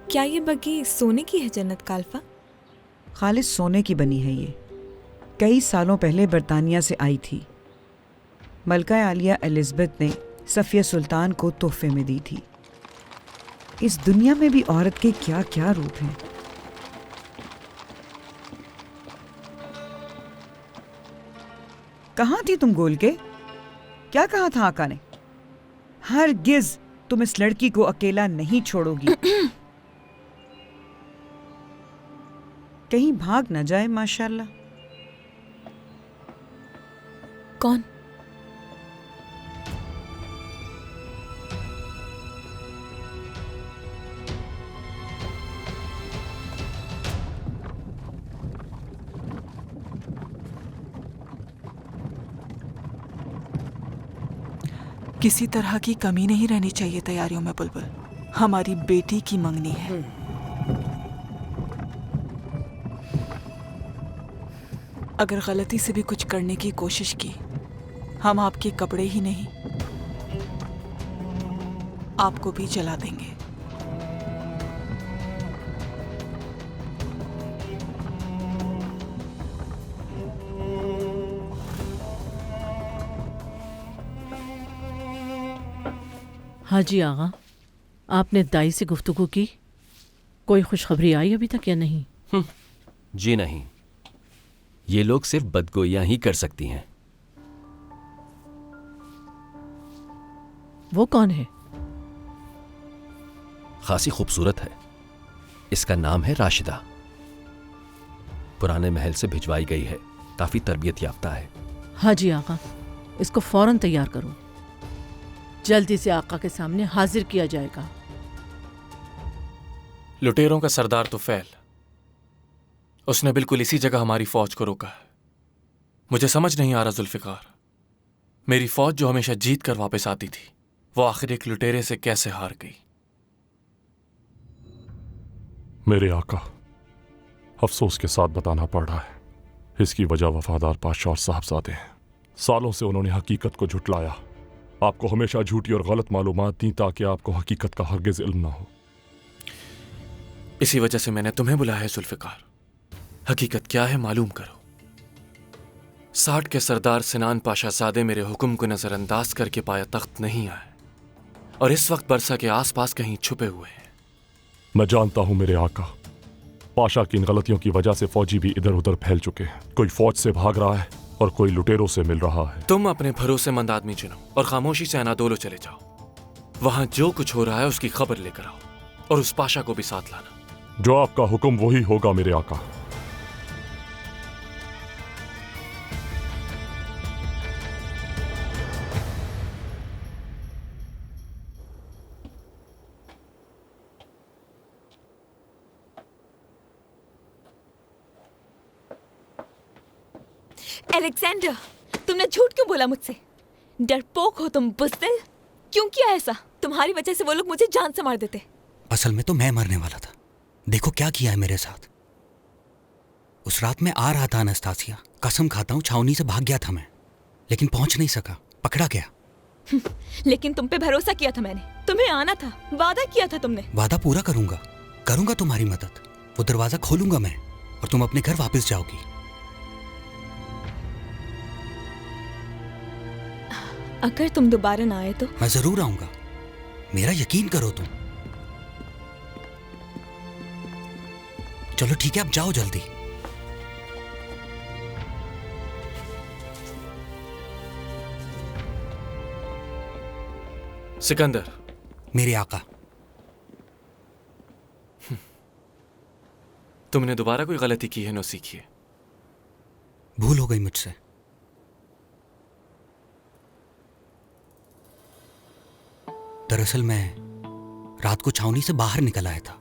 क्या ये बग्गी सोने की है जन्नत काल्फा? खालिस सोने की बनी है ये। कई सालों पहले बरतानिया से आई थी। मलका आलिया एलिज़ाबेथ ने सफ़िया सुल्तान को तोहफे में दी थी। इस दुनिया में भी औरत के क्या क्या रूप हैं। कहाँ थी तुम गोल के? क्या कहा था आका ने? हरगिज़ तुम इस लड़की को अकेला नहीं छोड़ोगी। कहीं भाग न जाए। माशाल्लाह। कौन? किसी तरह की कमी नहीं रहनी चाहिए तैयारियों में बुलबुल। हमारी बेटी की मंगनी है। अगर गलती से भी कुछ करने की कोशिश की, हम आपके कपड़े ही नहीं, आपको भी जला देंगे। हाजी आगा, आपने दाई से गुफ्तगू की? कोई खुशखबरी आई अभी तक या नहीं? जी नहीं, ये लोग सिर्फ बदगोइयां ही कर सकती हैं। वो कौन है? खासी खूबसूरत है। इसका नाम है राशिदा। पुराने महल से भिजवाई गई है। काफी तरबियत याफ्ता है। हाजी आगा, इसको फौरन तैयार करो। जल्दी से आका के सामने हाजिर किया जाएगा। लुटेरों का सरदार तो फैल, उसने बिल्कुल इसी जगह हमारी फौज को रोका है। मुझे समझ नहीं आ रहा जुल्फिकार, मेरी फौज जो हमेशा जीत कर वापस आती थी, वो आखिर एक लुटेरे से कैसे हार गई। मेरे आका, अफसोस के साथ बताना पड़ रहा है, इसकी वजह वफादार पाशा और साहबजादे हैं। सालों से उन्होंने हकीकत को झुटलाया, आपको हमेशा झूठी और गलत मालूमात दी ताकि आपको हकीकत का हरगिज इल्म ना हो। इसी वजह से मैंने तुम्हें बुलाया है जुल्फिकार। हकीकत क्या है मालूम करो। 60 के सरदार सिनान पाशा ज़ादे मेरे हुक्म को नजरअंदाज करके पाया तख्त नहीं आए और इस वक्त बरसा के आसपास कहीं छुपे हुए हैं। मैं जानता हूं मेरे आका, पाशा की इन गलतियों की वजह से फौजी भी इधर उधर फैल चुके हैं। कोई फौज से भाग रहा है और कोई लुटेरों से मिल रहा है। तुम अपने भरोसेमंद आदमी चुनो और खामोशी से अनादोलो चले जाओ। वहां जो कुछ हो रहा है उसकी खबर लेकर आओ और उस पाशा को भी साथ लाना। जो आपका हुक्म वही होगा मेरे आका। एलेक्जेंडर, तुमने झूठ क्यों बोला मुझसे? डरपोक हो तुम, बुज़दिल। क्यों किया ऐसा? तुम्हारी वजह से वो लोग मुझे जान से मार देते। असल में तो मैं मरने वाला था। देखो क्या किया है मेरे साथ। उस रात मैं आ रहा था अनस्तासिया, कसम खाता हूँ छावनी से भाग गया था मैं, लेकिन पहुंच नहीं सका, पकड़ा गया। लेकिन तुम पे भरोसा किया था मैंने, तुम्हें आना था, वादा किया था तुमने। वादा पूरा करूंगा, करूंगा तुम्हारी मदद। वो दरवाजा खोलूंगा मैं और तुम अपने घर वापस जाओगी। अगर तुम दोबारा ना आए तो? मैं जरूर आऊंगा, मेरा यकीन करो तुम। चलो ठीक है, अब जाओ जल्दी। सिकंदर। मेरे आका। तुमने दोबारा कोई गलती की है नो सीखिए। भूल हो गई मुझसे। दरअसल मैं रात को छावनी से बाहर निकल आया था।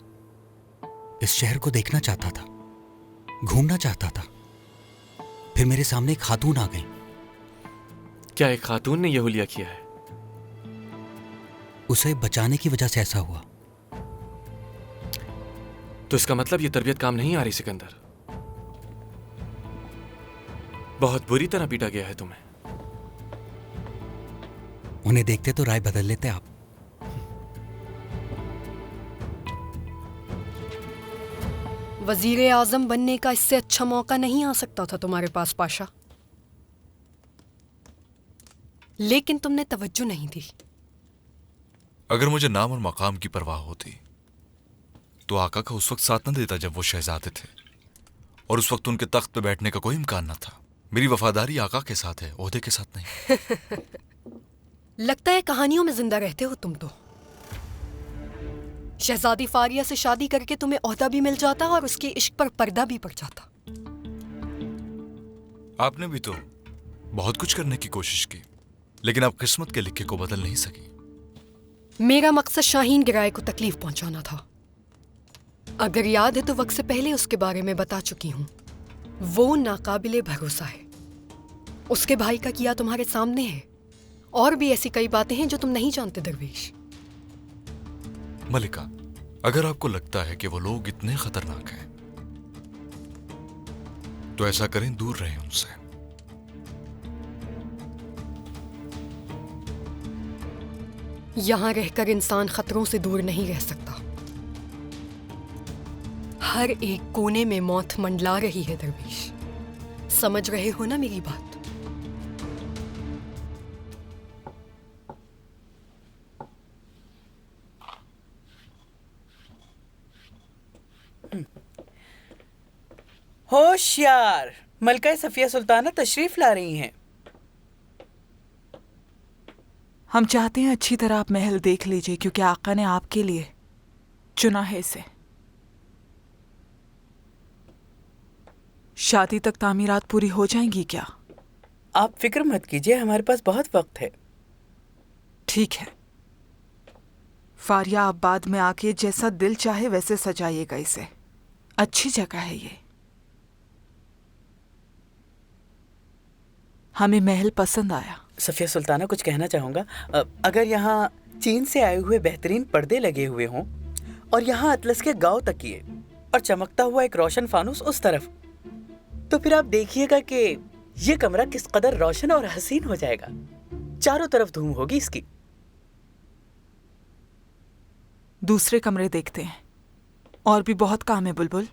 इस शहर को देखना चाहता था, घूमना चाहता था। फिर मेरे सामने एक खातून आ गई। क्या एक खातून ने यह हुलिया किया है? उसे बचाने की वजह से ऐसा हुआ। तो इसका मतलब ये तरबियत काम नहीं आ रही सिकंदर। बहुत बुरी तरह पीटा गया है तुम्हें। उन्हें देखते तो राय बदल लेते आप। वजीर आजम बनने का इससे अच्छा मौका नहीं आ सकता था तुम्हारे पास पाशा, लेकिन तुमने तवज्जो नहीं दी। अगर मुझे नाम और मकाम की परवाह होती तो आका का उस वक्त साथ न देता जब वो शहजादे थे, और उस वक्त उनके तख्त पे बैठने का कोई इम्कान न था। मेरी वफादारी आका के साथ है, ओहदे के साथ नहीं। लगता है कहानियों में जिंदा रहते हो तुम तो। शहजादी फारिया से शादी करके तुम्हें ओहदा भी मिल जाता और उसके इश्क पर पर्दा भी पड़ जाता। आपने भी तो बहुत कुछ करने की कोशिश की, लेकिन आप किस्मत के लिखे को बदल नहीं सकी। मेरा मकसद शाहीन गिराए को तकलीफ पहुंचाना था। अगर याद है तो वक्त से पहले उसके बारे में बता चुकी हूं। वो नाकाबिले भरोसा है। उसके भाई का किया तुम्हारे सामने है। और भी ऐसी कई बातें हैं जो तुम नहीं जानते दरवेश। मलिका, अगर आपको लगता है कि वो लोग इतने खतरनाक हैं तो ऐसा करें, दूर रहें उनसे। यहां रहकर इंसान खतरों से दूर नहीं रह सकता। हर एक कोने में मौत मंडला रही है दरवेश। समझ रहे हो ना मेरी बात? होशियार, मलका सफिया सुल्ताना तशरीफ ला रही हैं। हम चाहते हैं अच्छी तरह आप महल देख लीजिए, क्योंकि आका ने आपके लिए चुना है इसे। शादी तक तामीरात पूरी हो जाएंगी क्या? आप फिक्र मत कीजिए, हमारे पास बहुत वक्त है। ठीक है, फारिया, आप बाद में आके जैसा दिल चाहे वैसे सजाइएगा इसे। अच्छी जगह है ये। हमें महल पसंद आया। सफिया सुल्ताना, कुछ कहना चाहूँगा। अगर यहाँ चीन से आए हुए बेहतरीन पर्दे लगे हुए हों और यहाँ अतलस के गांव तकिए और चमकता हुआ एक रोशन फानूस उस तरफ, तो फिर आप देखिएगा कि ये कमरा किस कदर रोशन और हसीन हो जाएगा। चारों तरफ धूम होगी इसकी। दूसरे कमरे देखते हैं, और भी बहुत काम है बुलबुल।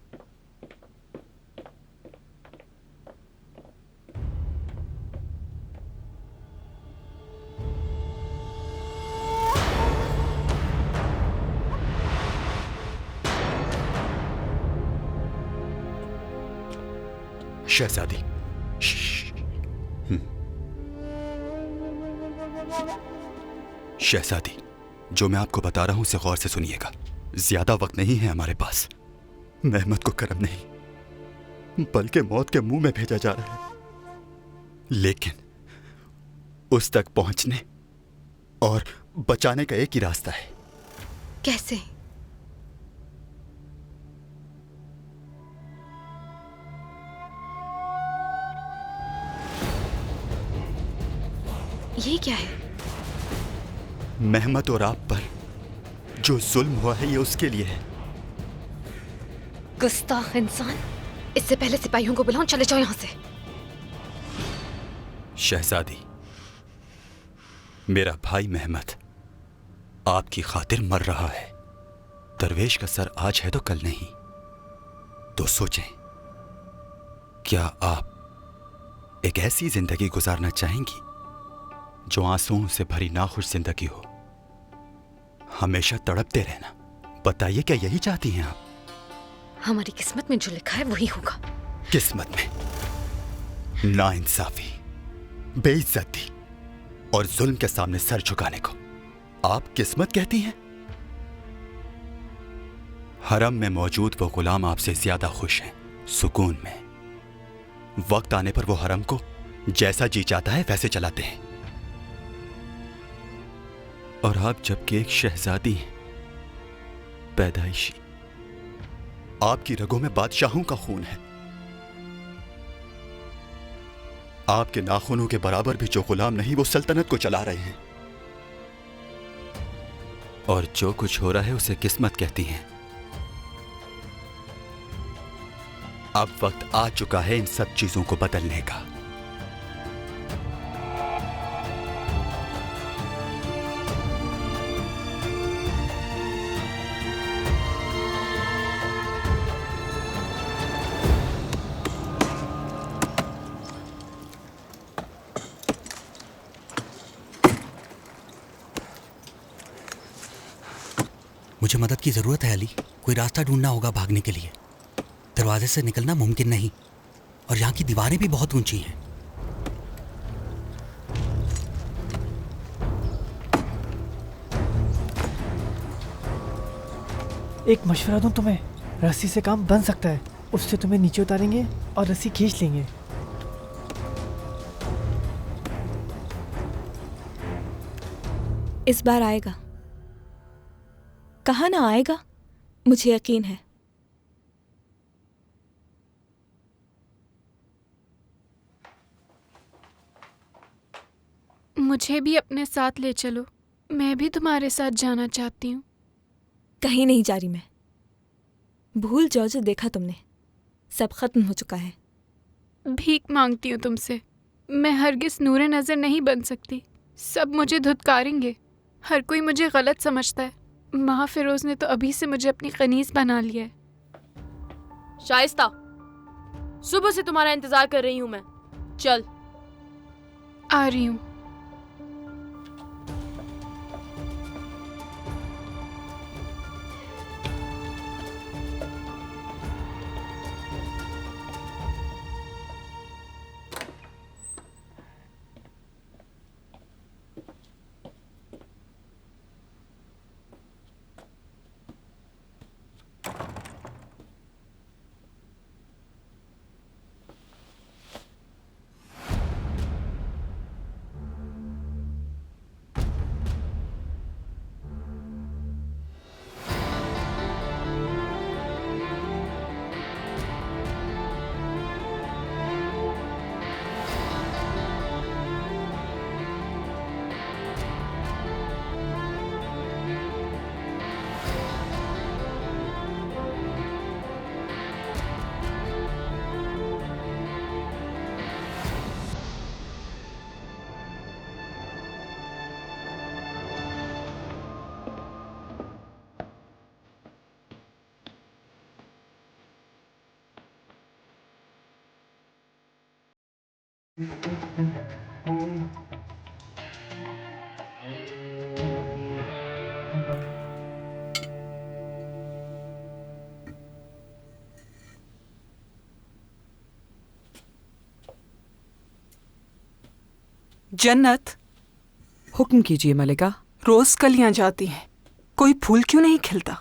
शहजादी, शहजादी, जो मैं आपको बता रहा हूं उसे गौर से सुनिएगा। ज्यादा वक्त नहीं है हमारे पास। मेहमत को करम नहीं बल्कि मौत के मुंह में भेजा जा रहा है, लेकिन उस तक पहुंचने और बचाने का एक ही रास्ता है। कैसे? ये क्या है? मेहमत और आप पर जो जुल्म हुआ है ये उसके लिए है। गुस्ताख इंसान, इससे पहले सिपाहियों को बुलाओ, चले जाओ यहाँ से। शहजादी, मेरा भाई मेहमत आपकी खातिर मर रहा है। दरवेश का सर आज है तो कल नहीं। तो सोचें, क्या आप एक ऐसी जिंदगी गुजारना चाहेंगी जो आंसुओं से भरी नाखुश जिंदगी हो, हमेशा तड़पते रहना? बताइए, क्या यही चाहती हैं आप? हमारी किस्मत में जो लिखा है वही होगा। किस्मत में नाइंसाफी, बेइज्जती और जुल्म के सामने सर झुकाने को आप किस्मत कहती हैं? हरम में मौजूद वो गुलाम आपसे ज्यादा खुश हैं, सुकून में। वक्त आने पर वो हरम को जैसा जी चाहता है वैसे चलाते हैं, और आप जबकि एक शहजादी हैं, पैदाइशी, आपकी रगों में बादशाहों का खून है। आपके नाखूनों के बराबर भी जो गुलाम नहीं वो सल्तनत को चला रहे हैं, और जो कुछ हो रहा है उसे किस्मत कहती हैं। अब वक्त आ चुका है इन सब चीजों को बदलने का। मुझे मदद की जरूरत है अली। कोई रास्ता ढूंढना होगा भागने के लिए। दरवाजे से निकलना मुमकिन नहीं, और यहाँ की दीवारें भी बहुत ऊंची हैं। एक मशवरा दूं तुम्हें, रस्सी से काम बन सकता है। उससे तुम्हें नीचे उतारेंगे और रस्सी खींच लेंगे। इस बार आएगा। कहा ना आएगा, मुझे यकीन है। मुझे भी अपने साथ ले चलो, मैं भी तुम्हारे साथ जाना चाहती हूँ। कहीं नहीं जा रही मैं। भूल जाओ जो देखा तुमने, सब खत्म हो चुका है। भीख मांगती हूँ तुमसे, मैं हरगिज नूरे नज़र नहीं बन सकती। सब मुझे धुतकारेंगे, हर कोई मुझे गलत समझता है। माँ फिरोज ने तो अभी से मुझे अपनी कनीज बना लिया है। शाइस्ता, सुबह से तुम्हारा इंतजार कर रही हूँ मैं। चल। आ रही हूँ। जन्नत, हुक्म कीजिए मलिका। रोज कलियां जाती हैं, कोई फूल क्यों नहीं खिलता?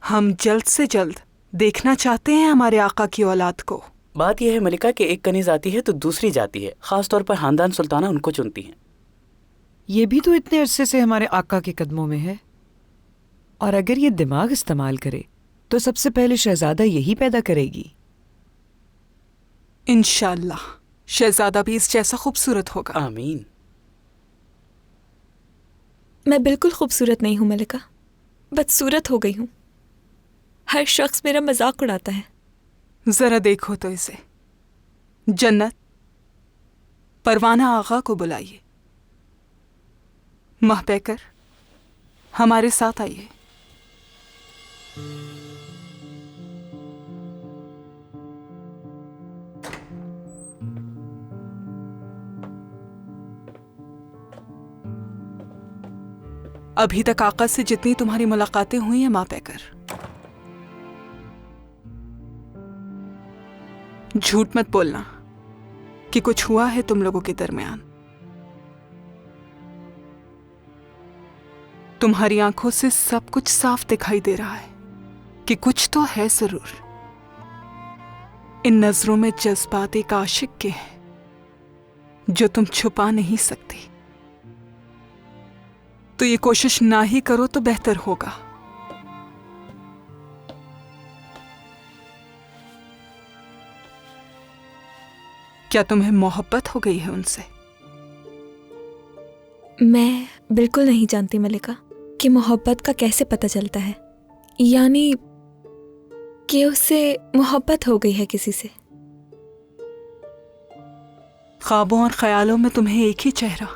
हम जल्द से जल्द देखना चाहते हैं हमारे आका की औलाद को। बात यह है मलिका कि एक कनीज आती है तो दूसरी जाती है, खास तौर पर खानदान सुल्ताना उनको चुनती हैं। ये भी तो इतने अरसे से हमारे आका के कदमों में है, और अगर ये दिमाग इस्तेमाल करे तो सबसे पहले शहजादा यही पैदा करेगी। इंशाल्लाह शहजादा भी इस जैसा खूबसूरत होगा। आमीन। मैं बिल्कुल खूबसूरत नहीं हूँ मलिका, बदसूरत हो गई हूँ। हर शख्स मेरा मजाक उड़ाता है। जरा देखो तो इसे। जन्नत, परवाना आगा को बुलाइए। महपैकर, हमारे साथ आइए। अभी तक आका से जितनी तुम्हारी मुलाकातें हुई हैं महपैकर, झूठ मत बोलना कि कुछ हुआ है तुम लोगों के दरमियान। तुम्हारी आंखों से सब कुछ साफ दिखाई दे रहा है कि कुछ तो है जरूर। इन नजरों में जज्बात एक आशिक के हैं जो तुम छुपा नहीं सकती। तो ये कोशिश ना ही करो तो बेहतर होगा। क्या तुम्हें मोहब्बत हो गई है उनसे? मैं बिल्कुल नहीं जानती मलिका कि मोहब्बत का कैसे पता चलता है, यानी कि उससे मोहब्बत हो गई है किसी से। ख्वाबों और ख्यालों में तुम्हें एक ही चेहरा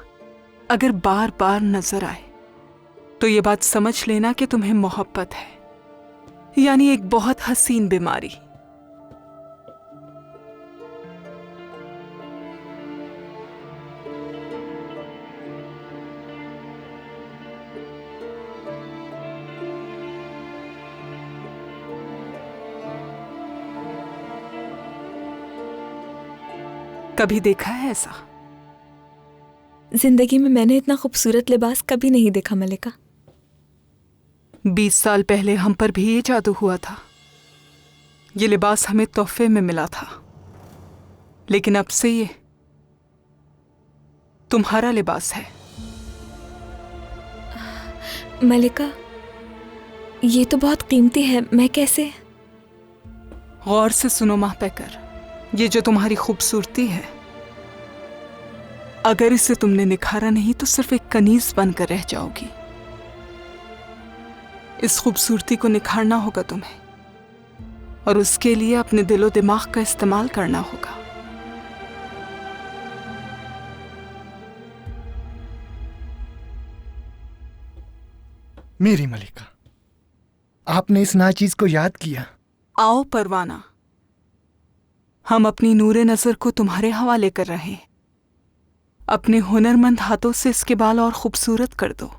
अगर बार बार नजर आए तो ये बात समझ लेना कि तुम्हें मोहब्बत है, यानी एक बहुत हसीन बीमारी। कभी देखा है ऐसा? जिंदगी में मैंने इतना खूबसूरत लिबास कभी नहीं देखा मलिका। 20 साल पहले हम पर भी ये जादू हुआ था। ये लिबास हमें तोहफे में मिला था, लेकिन अब से ये तुम्हारा लिबास है। मलिका, ये तो बहुत कीमती है, मैं कैसे? गौर से सुनो महपैकर, ये जो तुम्हारी खूबसूरती है, अगर इसे तुमने निखारा नहीं तो सिर्फ एक कनीज बनकर रह जाओगी। इस खूबसूरती को निखारना होगा तुम्हें, और उसके लिए अपने दिलो दिमाग का इस्तेमाल करना होगा। मेरी मलिका, आपने इस नाचीज को याद किया। आओ परवाना, हम अपनी नूरे नजर को तुम्हारे हवाले कर रहे हैं। अपने हुनरमंद हाथों से इसके बाल और खूबसूरत कर दो।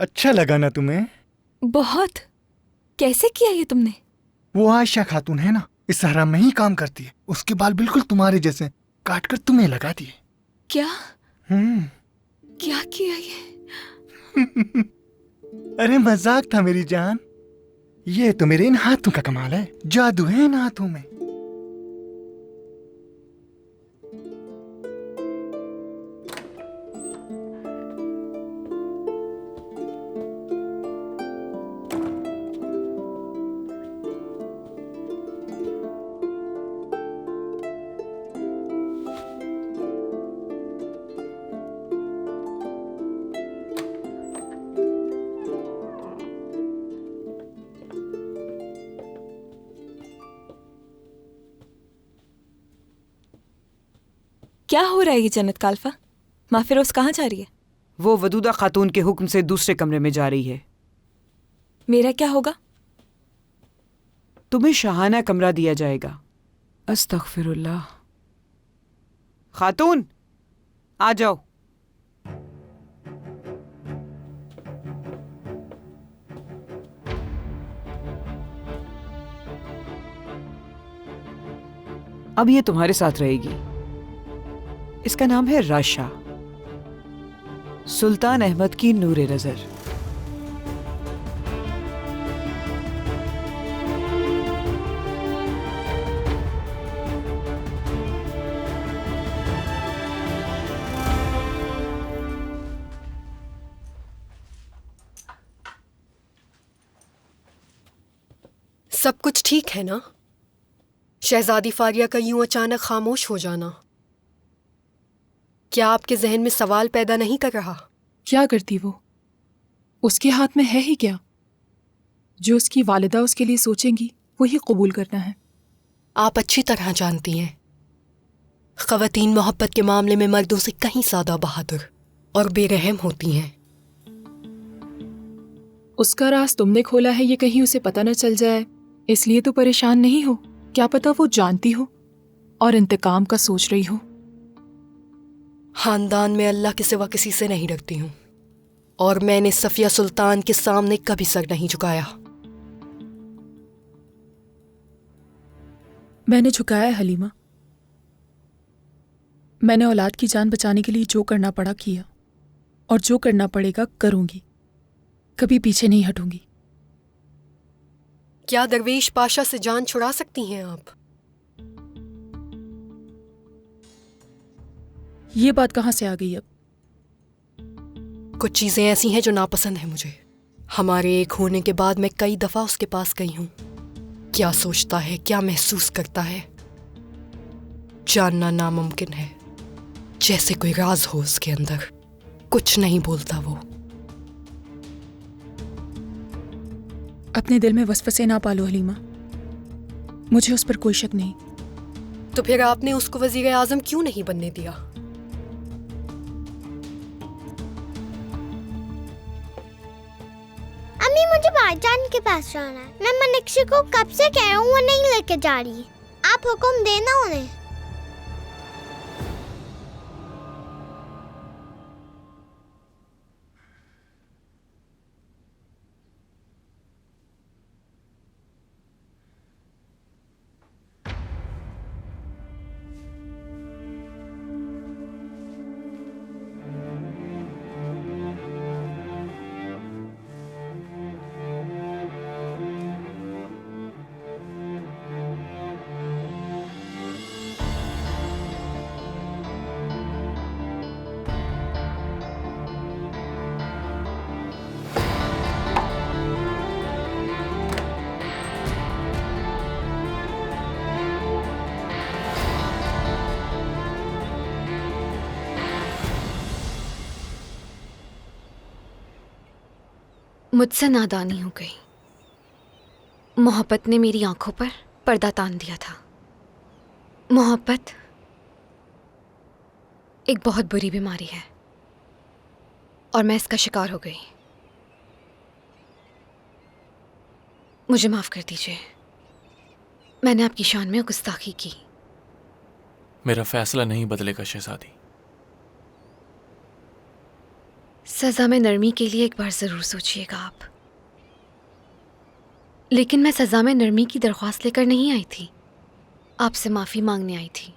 अच्छा लगा ना तुम्हें? बहुत। कैसे किया ये तुमने? वो आयशा खातून है ना, इस हराम में ही काम करती है। उसके बाल बिल्कुल तुम्हारे जैसे, काट कर तुम्हें लगा दिए। क्या? क्या किया ये? अरे मजाक था मेरी जान। ये तो मेरे इन हाथों का कमाल है, जादू है इन हाथों में। क्या हो रहा है ये जन्नत काल्फा? माँ फिरोज कहाँ जा रही है? वो वदूदा खातून के हुक्म से दूसरे कमरे में जा रही है। मेरा क्या होगा? तुम्हें शाहाना कमरा दिया जाएगा। अस्तगफिरुल्लाह। खातून आ जाओ। अब ये तुम्हारे साथ रहेगी। इसका नाम है राशा, सुल्तान अहमद की नूरे नजर। सब कुछ ठीक है ना? शहजादी फारिया का यूं अचानक खामोश हो जाना क्या आपके जहन में सवाल पैदा नहीं कर रहा? क्या करती वो? उसके हाथ में है ही क्या? जो उसकी वालिदा उसके लिए सोचेंगी वही कबूल करना है। आप अच्छी तरह जानती हैं, ख़वातीन मोहब्बत के मामले में मर्दों से कहीं ज्यादा बहादुर और बेरहम होती हैं। उसका राज तुमने खोला है, ये कहीं उसे पता न चल जाए, इसलिए तो परेशान नहीं हो। क्या पता वो जानती हो और इंतकाम का सोच रही हो। खानदान में अल्लाह के सिवा किसी से नहीं डरती हूँ और मैंने सफिया सुल्तान के सामने कभी सर नहीं झुकाया। मैंने झुकाया है हलीमा। मैंने औलाद की जान बचाने के लिए जो करना पड़ा किया और जो करना पड़ेगा करूंगी। कभी पीछे नहीं हटूंगी। क्या दरवेश पाशा से जान छुड़ा सकती हैं आप? ये बात कहां से आ गई अब? कुछ चीजें ऐसी हैं जो नापसंद है मुझे। हमारे एक होने के बाद मैं कई दफा उसके पास गई हूं। क्या सोचता है, क्या महसूस करता है, जानना नामुमकिन है। जैसे कोई राज हो उसके अंदर। कुछ नहीं बोलता वो। अपने दिल में वसवसे ना पालो हलीमा, मुझे उस पर कोई शक नहीं। तो फिर आपने उसको वजीर आजम क्यों नहीं बनने दिया? अम्मी, मुझे भाईजान के पास जाना है। मैं मनीषा को कब से कह रहा हूँ, वो नहीं लेके जा रही। आप हुक्म देना उन्हें। मुझसे नादानी हो गई। मोहब्बत ने मेरी आंखों पर पर्दा तान दिया था। मोहब्बत एक बहुत बुरी बीमारी है और मैं इसका शिकार हो गई। मुझे माफ कर दीजिए, मैंने आपकी शान में गुस्ताखी की। मेरा फैसला नहीं बदलेगा शहजादी। सजा में नरमी के लिए एक बार जरूर सोचिएगा आप। लेकिन मैं सजा में नरमी की दरख्वास्त लेकर नहीं आई थी, आपसे माफी मांगने आई थी।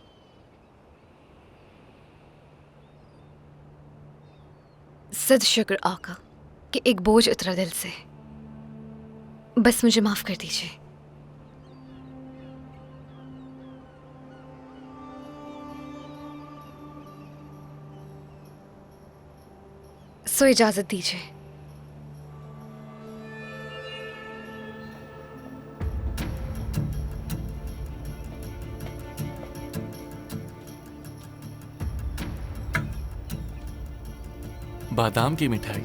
सद शुक्र आका कि एक बोझ उतरा दिल से। बस मुझे माफ कर दीजिए। सो इजाजत दीजिए। बादाम की मिठाई।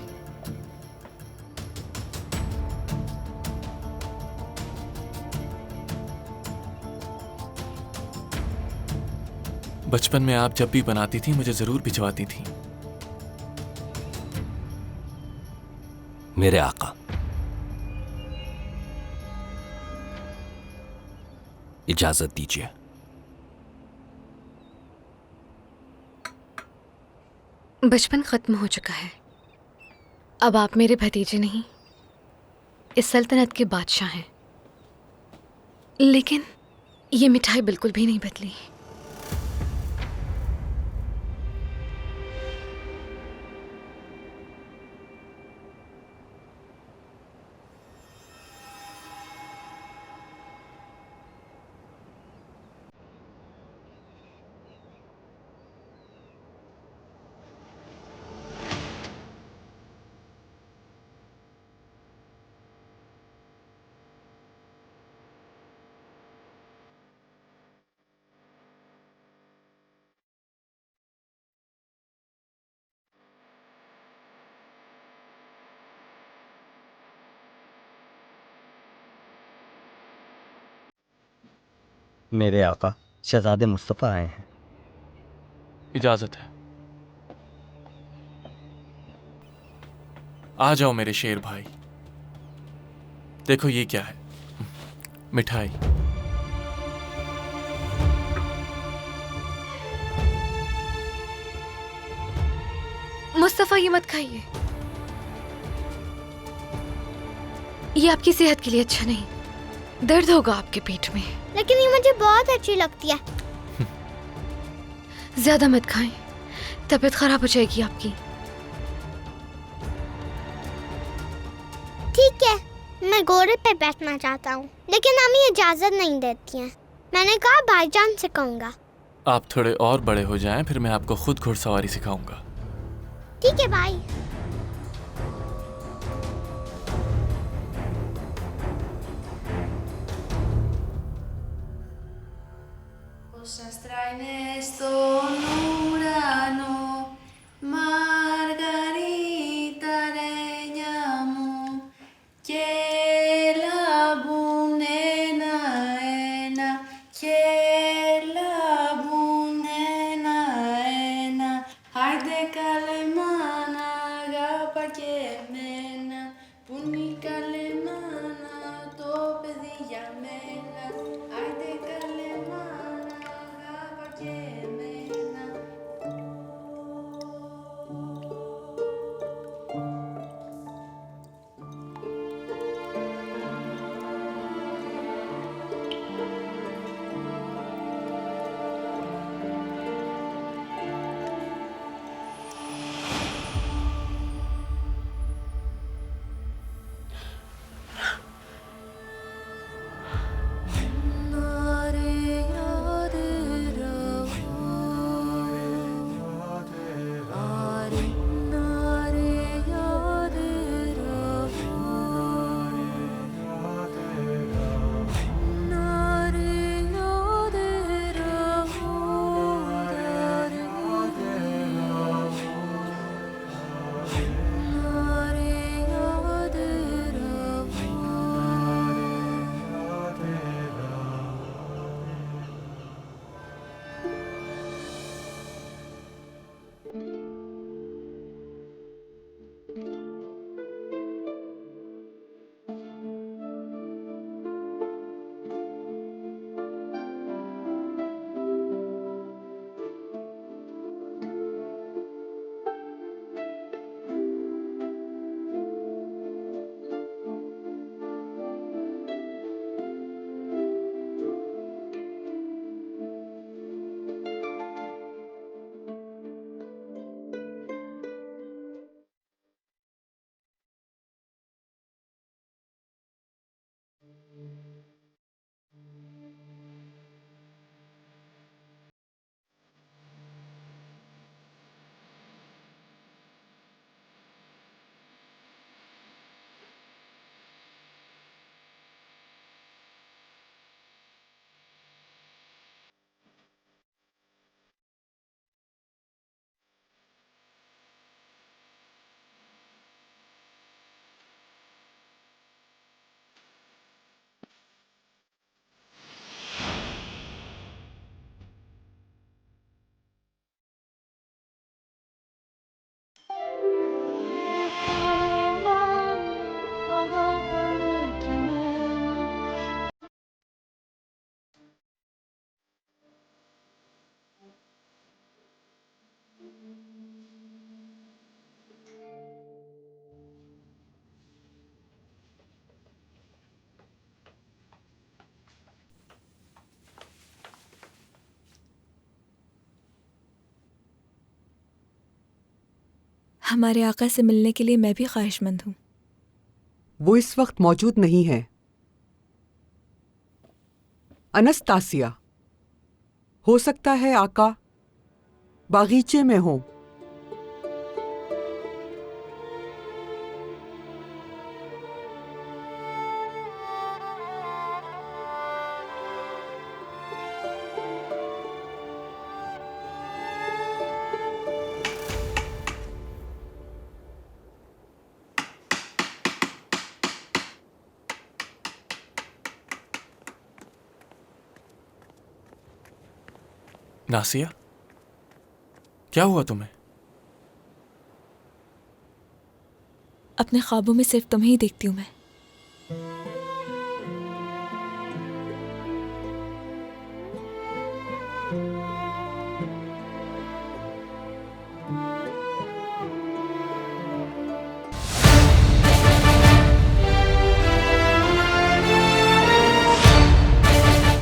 बचपन में आप जब भी बनाती थी मुझे जरूर भिजवाती थी। मेरे आका, इजाजत दीजिए। बचपन खत्म हो चुका है। अब आप मेरे भतीजे नहीं, इस सल्तनत के बादशाह हैं। लेकिन ये मिठाई बिल्कुल भी नहीं बदली। मेरे आका, शहजादे मुस्तफ़ा आए हैं। इजाजत है। आ जाओ मेरे शेर भाई। देखो ये क्या है, मिठाई। मुस्तफा, ये मत खाइए, ये आपकी सेहत के लिए अच्छा नहीं। दर्द होगा आपके पेट में। लेकिन ये मुझे बहुत अच्छी लगती है। ज्यादा मत खाएं, तबीयत खराब हो जाएगी आपकी। ठीक है, मैं घोड़े पे बैठना चाहता हूँ, लेकिन अम्मी इजाजत नहीं देती हैं। मैंने कहा भाईजान से कहूँगा। आप थोड़े और बड़े हो जाएं, फिर मैं आपको खुद घुड़सवारी सिखाऊंगा। ठीक है भाई। Cosas traen esto, Nurano, Margarita Reñamo, que la bunena ena, que la bunena ena, hayde kalemana, gapa que mena, puni kalemana, tope diyamena, hayde kalemana. हमारे आका से मिलने के लिए मैं भी ख्वाहिशमंद हूँ। वो इस वक्त मौजूद नहीं है। अनस्तासिया, हो सकता है आका बागीचे में हो। नासिया, क्या हुआ तुम्हें? अपने ख्वाबों में सिर्फ तुम्हें ही देखती हूँ मैं।